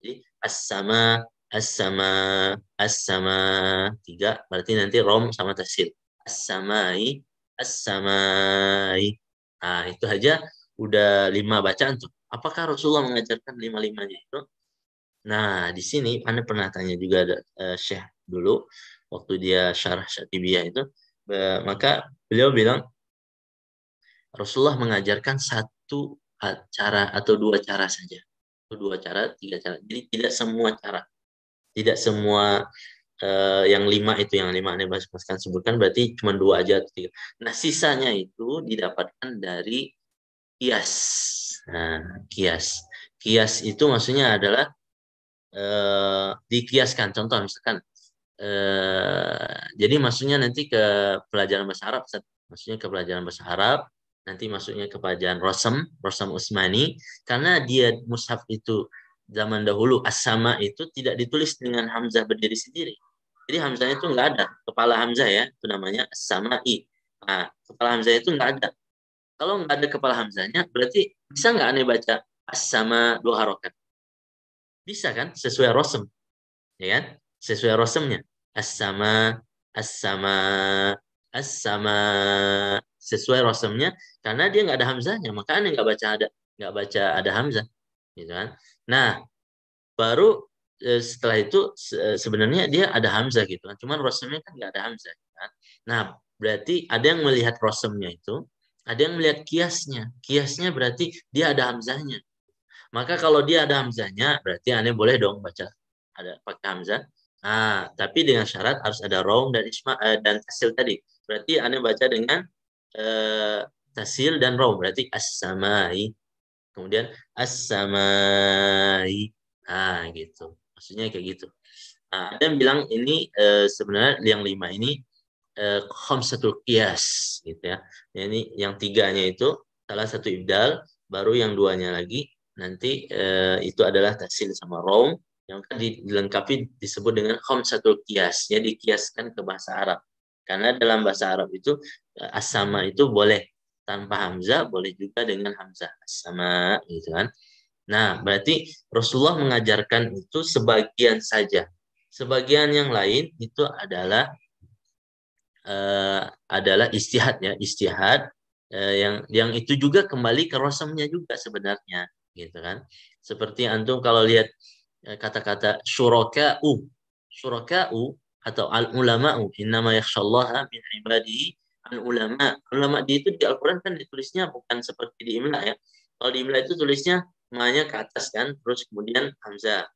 Jadi as-sama 3 berarti nanti rom sama tasil. As-samai. Nah, itu aja udah 5 bacaan tuh. Apakah Rasulullah mengajarkan 5-5-nya itu? Nah, di sini Anda pernah tanya juga ada Syekh dulu waktu dia syarah Syatibiyah itu, maka beliau bilang Rasulullah mengajarkan 1 cara atau 2 cara saja. 2 cara, 3 cara. Jadi tidak semua cara. Tidak semua yang 5 itu, yang 5 Anda sebutkan berarti cuma 2 aja atau 3. Nah, sisanya itu didapatkan dari kias. Nah, kias. Kias itu maksudnya adalah dikiaskan. Contoh misalkan jadi maksudnya nanti ke pelajaran bahasa Arab, maksudnya ke pelajaran bahasa Arab nanti masuknya kepada Rosam Utsmani, karena dia mushaf itu zaman dahulu as-sama itu tidak ditulis dengan hamzah berdiri sendiri. Jadi hamzahnya itu nggak ada, kepala hamzah ya, itu namanya as-sama'i. Nah, kepala hamzah itu nggak ada. Kalau nggak ada kepala hamzahnya, berarti bisa nggak aneh baca as-sama 2 harokat? Bisa kan, sesuai Rosam, ya kan? Sesuai Rosamnya. As-sama, as-sama, as-sama, sesuai Rosamnya, karena dia nggak ada hamzahnya, maka aneh nggak baca ada hamzah, gitu kan? Nah, baru setelah itu sebenarnya dia ada hamzah gitu kan, cuman Rosamnya kan nggak ada hamzah, kan? Nah, berarti ada yang melihat Rosamnya itu, ada yang melihat kiasnya berarti dia ada hamzahnya. Maka kalau dia ada hamzahnya, berarti aneh boleh dong baca ada pakai hamzah. Ah, tapi dengan syarat harus ada raung dan dan tasil tadi. Berarti aneh baca dengan tasil dan raung, berarti as-samai. Kemudian as-samai. Ah, gitu. Maksudnya kayak gitu. Nah, ada yang bilang ini sebenarnya yang 5 ini khamsatul qiyas gitu ya. Ini yang 3-nya itu salah satu ibdal, baru yang 2-nya lagi nanti itu adalah tasil sama raum yang kan dilengkapi disebut dengan khamsatul qiyas, ya dikiaskan ke bahasa Arab. Karena dalam bahasa Arab itu as-sama itu boleh tanpa hamzah, boleh juga dengan hamzah as-sama gitu kan. Nah, berarti Rasulullah mengajarkan itu sebagian saja. Sebagian yang lain itu adalah istihad ya, istihad yang itu juga kembali ke Rasulnya juga sebenarnya, gitu kan. Seperti antum kalau lihat kata-kata syuraka'u atau al-ulama'u, innama yakhshallaha min ibadihi al-ulama. Ulama di itu di Al-Qur'an kan ditulisnya bukan seperti di Imla ya. Kalau di Imla itu tulisnya ma-nya ke atas kan, terus kemudian hamzah.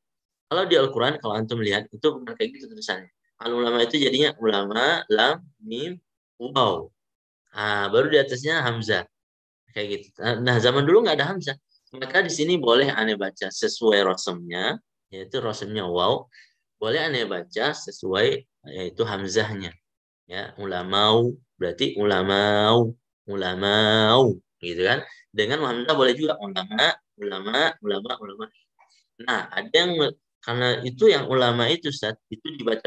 Kalau di Al-Quran, kalau antum lihat, itu bukan kayak gitu tulisannya. Al-ulama itu jadinya ulama, lam, mim, waw. Nah, baru di atasnya hamzah. Kayak gitu. Nah, zaman dulu nggak ada hamzah. Maka di sini boleh aneh baca sesuai rosemnya, yaitu rosemnya waw. Boleh aneh baca sesuai, yaitu hamzahnya. Ya, ulamau, berarti ulamau, gitu kan. Dengan hamzah boleh juga ulama. Nah, ada yang karena itu yang ulama itu Ustaz, itu dibaca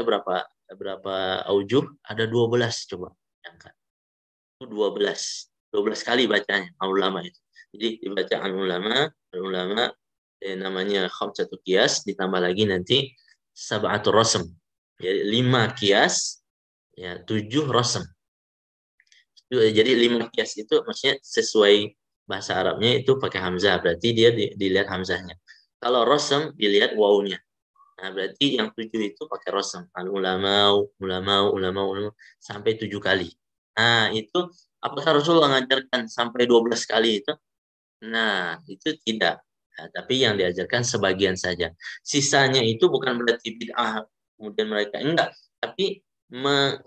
berapa aujuh? Ada 12 coba. Itu 12 kali bacanya ulama itu. Jadi dibaca ulama namanya khamsatul qiyas, ditambah lagi nanti sab'atul rasm. Jadi 5 qiyas ya 7 rasm. Jadi 5 qiyas itu maksudnya sesuai bahasa Arabnya itu pakai hamzah, berarti dia dilihat hamzahnya. Kalau rosem dilihat wawunya. Nah, berarti yang 7 itu pakai rosem. Ulama sampai 7 kali. Nah, itu apakah Rasulullah mengajarkan sampai 12 kali itu? Nah, itu tidak. Nah, tapi yang diajarkan sebagian saja. Sisanya itu bukan berarti bid'ah, kemudian mereka enggak, tapi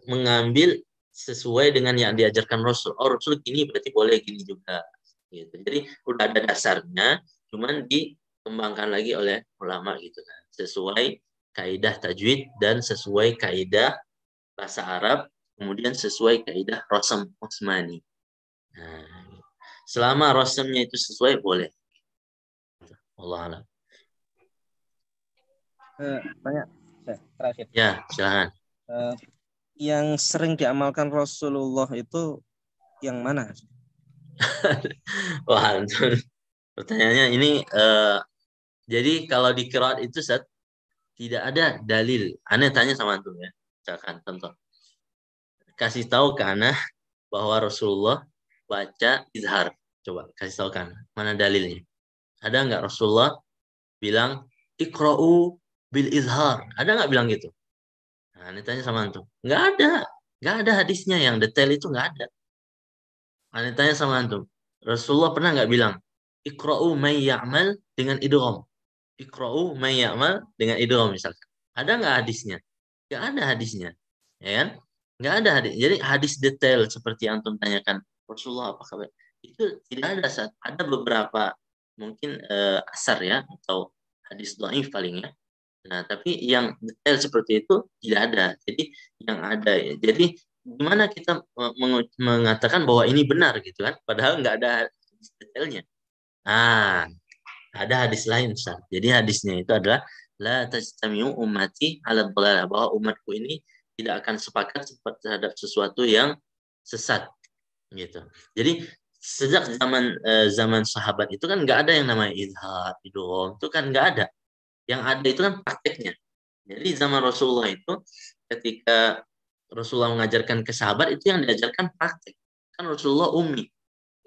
mengambil sesuai dengan yang diajarkan Rasul. Oh, Rasul gini berarti boleh gini juga. Gitu. Jadi udah ada dasarnya, cuman dikembangkan lagi oleh ulama gitu kan, sesuai kaidah tajwid dan sesuai kaidah bahasa Arab, kemudian sesuai kaidah Rasam Utsmani. Nah, selama rasamnya itu sesuai boleh. Allah alam. Tanya, terakhir. Ya, silakan. Yang sering diamalkan Rasulullah itu yang mana? Wah, pertanyaannya ini jadi kalau di qiraat itu tidak ada dalil. Aneh tanya sama antum ya. Misalkan contoh. Kasih tahu ke Ana bahwa Rasulullah baca izhar. Coba kasih tahu ke Ana. Mana dalilnya? Ada nggak Rasulullah bilang iqra'u bil izhar? Ada nggak bilang gitu? Nah, Aneh tanya sama antum. Nggak ada. Nggak ada hadisnya yang detail itu nggak ada. Aneh tanya sama antum. Rasulullah pernah nggak bilang iqra'u may ya'mal dengan idgham? Iqra'u may ya'mal dengan idgham misalkan. Ada nggak hadisnya? Nggak ada hadisnya. Ya kan? Nggak ada hadis. Jadi hadis detail seperti yang antum tanyakan Rasulullah apa kabar? Itu tidak ada. Ada beberapa mungkin asar ya atau hadis dhaif paling ya. Nah, tapi yang detail seperti itu tidak ada. Jadi yang ada ya. Jadi gimana kita mengatakan bahwa ini benar gitu kan? Padahal nggak ada detailnya. Ah, ada hadis lain, Ustaz. Jadi hadisnya itu adalah la tajtamiu ummati 'ala dhalalah, bahwa umatku ini tidak akan sepakat terhadap sesuatu yang sesat gitu. Jadi sejak zaman sahabat itu kan nggak ada yang namanya idhar, idgham, itu kan nggak ada. Yang ada itu kan prakteknya. Jadi zaman Rasulullah itu ketika Rasulullah mengajarkan ke sahabat itu yang diajarkan praktek. Kan Rasulullah ummi,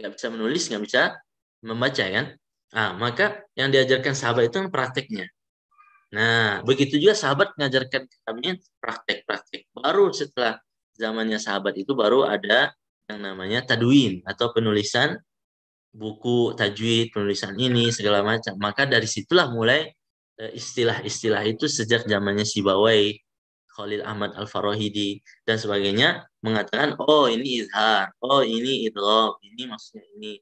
nggak bisa menulis, nggak bisa membaca kan. Ah, maka yang diajarkan sahabat itu kan prakteknya. Nah, begitu juga sahabat mengajarkan kami praktek-praktek. Baru setelah zamannya sahabat itu baru ada yang namanya tadwin atau penulisan buku tajwid, penulisan ini segala macam. Maka dari situlah mulai istilah-istilah itu sejak zamannya Sibawai, Khalil Ahmad Al-Farahidi dan sebagainya mengatakan oh ini izhar, oh ini idgham, ini maksudnya ini.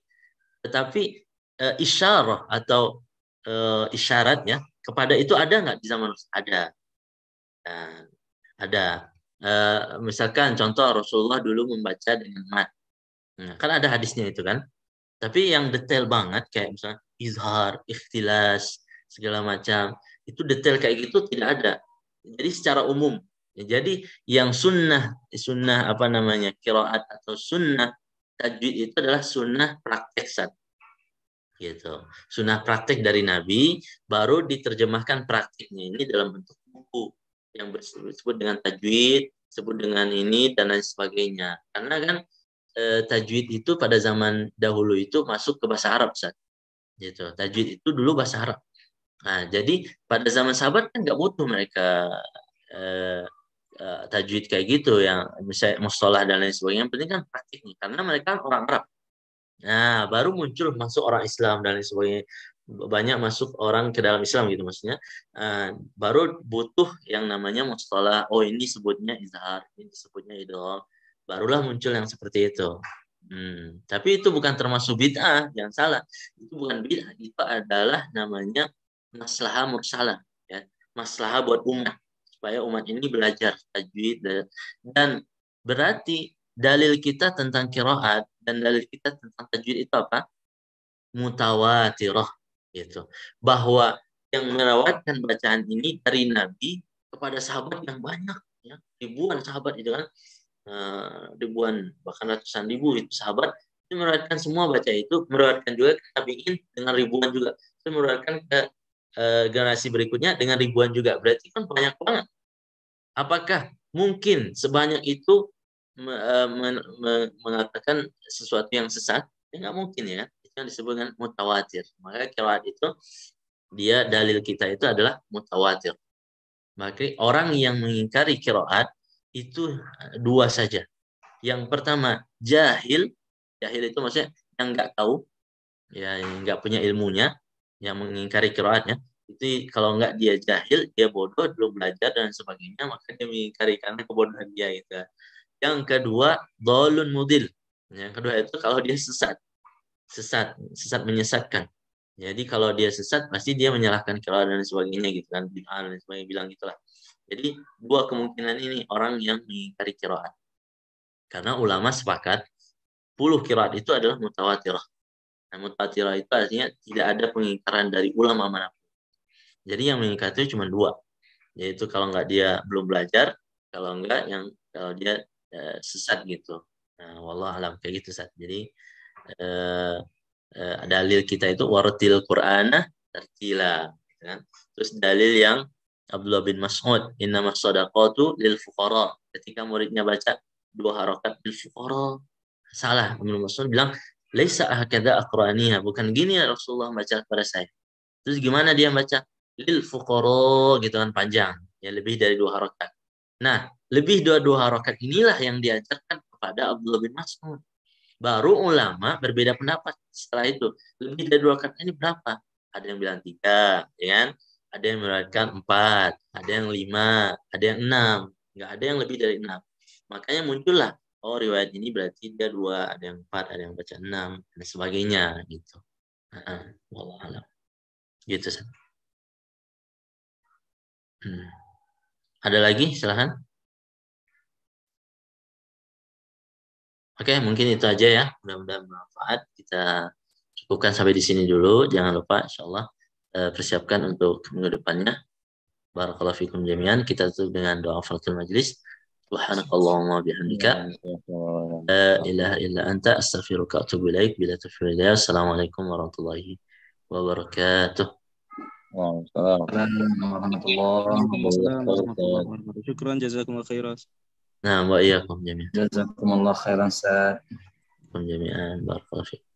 Tetapi isyarah atau isyarat ya kepada itu ada nggak di zaman ada? Nah, ada. Misalkan contoh Rasulullah dulu membaca dengan mat. Nah, kan ada hadisnya itu kan. Tapi yang detail banget kayak misalnya izhar, ikhtilas, segala macam, itu detail kayak gitu tidak ada. Jadi secara umum. Ya, jadi yang sunnah apa namanya qiraat atau sunnah tajwid itu adalah sunnah praktek gitu. Sunnah praktek dari Nabi baru diterjemahkan praktiknya ini dalam bentuk buku yang disebut dengan tajwid, disebut dengan ini dan lain sebagainya. Karena kan tajwid itu pada zaman dahulu itu masuk ke bahasa Arab, Ustaz. Gitu. Tajwid itu dulu bahasa Arab. Nah, jadi pada zaman sahabat kan nggak butuh mereka tajwid kayak gitu yang misalnya mustalah dan lain sebagainya. Yang penting kan praktiknya karena mereka orang Arab. Nah, baru muncul masuk orang Islam dan lain sebagainya. Banyak masuk orang ke dalam Islam gitu maksudnya. Baru butuh yang namanya mustalah. Oh, ini sebutnya izhar, ini sebutnya idgham. Barulah muncul yang seperti itu. Tapi itu bukan termasuk bid'ah, jangan salah. Itu bukan bid'ah, itu adalah namanya maslahah mursalah, ya. Maslahah buat umat supaya umat ini belajar tajwid dan berarti dalil kita tentang qiraat dan dalil kita tentang tajwid itu apa? Mutawatirah gitu. Bahwa yang merawatkan bacaan ini dari Nabi kepada sahabat yang banyak ya, ribuan sahabat itu kan ribuan bahkan ratusan ribu itu sahabat itu meriwayatkan semua baca itu, meriwayatkan juga ke tabi'in dengan ribuan juga, itu meriwayatkan ke generasi berikutnya dengan ribuan juga, berarti kan banyak banget. Apakah mungkin sebanyak itu mengatakan sesuatu yang sesat? Ya nggak mungkin ya, itu yang disebut dengan mutawatir. Maka qiraat itu dia dalil kita itu adalah mutawatir. Maka orang yang mengingkari qiraat itu dua saja. Yang pertama jahil itu maksudnya yang nggak tahu, ya yang nggak punya ilmunya, yang mengingkari qiraatnya. Itu kalau nggak dia jahil, dia bodoh, belum belajar dan sebagainya, maka dia mengingkari karena kebodohan dia itu. Yang kedua dhalun mudil. Yang kedua itu kalau dia sesat menyesatkan. Jadi kalau dia sesat pasti dia menyalahkan qiraat dan sebagainya gitu kan, dan sebagainya bilang gitulah. Jadi dua kemungkinan ini orang yang mengingkari qiraat. Karena ulama sepakat 10 qiraat itu adalah mutawatirah. Nah, mutawatirah itu artinya tidak ada pengingkaran dari ulama manapun. Jadi yang mengingkari itu cuma dua. Yaitu kalau nggak dia belum belajar, kalau dia sesat gitu. Nah, wallah alam kayak gitu Ustaz. Jadi dalil kita itu waratil Qur'ana tartila, gitu kan. Terus dalil yang Abdullah bin Mas'ud, innamas shadaqatu lil fuqara. Ketika muridnya baca 2 harakat lil fuqara, salah. Ibnu Mas'ud bilang laisa hakadha aqraniha, bukan gini ya Rasulullah baca kepada saya. Terus gimana dia baca? Lil fuqara gitu kan, panjang, ya lebih dari 2 harakat. Nah, lebih dari 2 harakat inilah yang diajarkan kepada Abdullah bin Mas'ud. Baru ulama berbeda pendapat setelah itu. Lebih dari 2 harakat ini berapa? Ada yang bilang 3, ya kan? Ada yang meriwayatkan 4, ada yang 5, ada yang 6. Nggak ada yang lebih dari 6. Makanya muncullah, oh riwayat ini berarti dia 2, ada yang 4, ada yang baca 6, dan sebagainya gitu. Wallah alam. Gitu. Ada lagi? Silahkan. Oke, mungkin itu aja ya. Mudah-mudahan bermanfaat. Kita cukupkan sampai di sini dulu. Jangan lupa insyaallah persiapkan untuk minggu depannya. Barakallahu fikum jami'an. Kita tutup dengan doa kafaratul majlis. Subhanakallahumma bihamdika la ilaha illa anta astaghfiruka wa atubu ilaik. Bila taufiq hidayah. Assalamualaikum warahmatullahi wabarakatuh. Waalaikumsalam warahmatullahi wabarakatuh. Syukran, jazakumullah khairan. Nah, wa iyyakum jami'an. Jazakumullah khairan, Ustaz. Jami'an. Barakallahu fikum.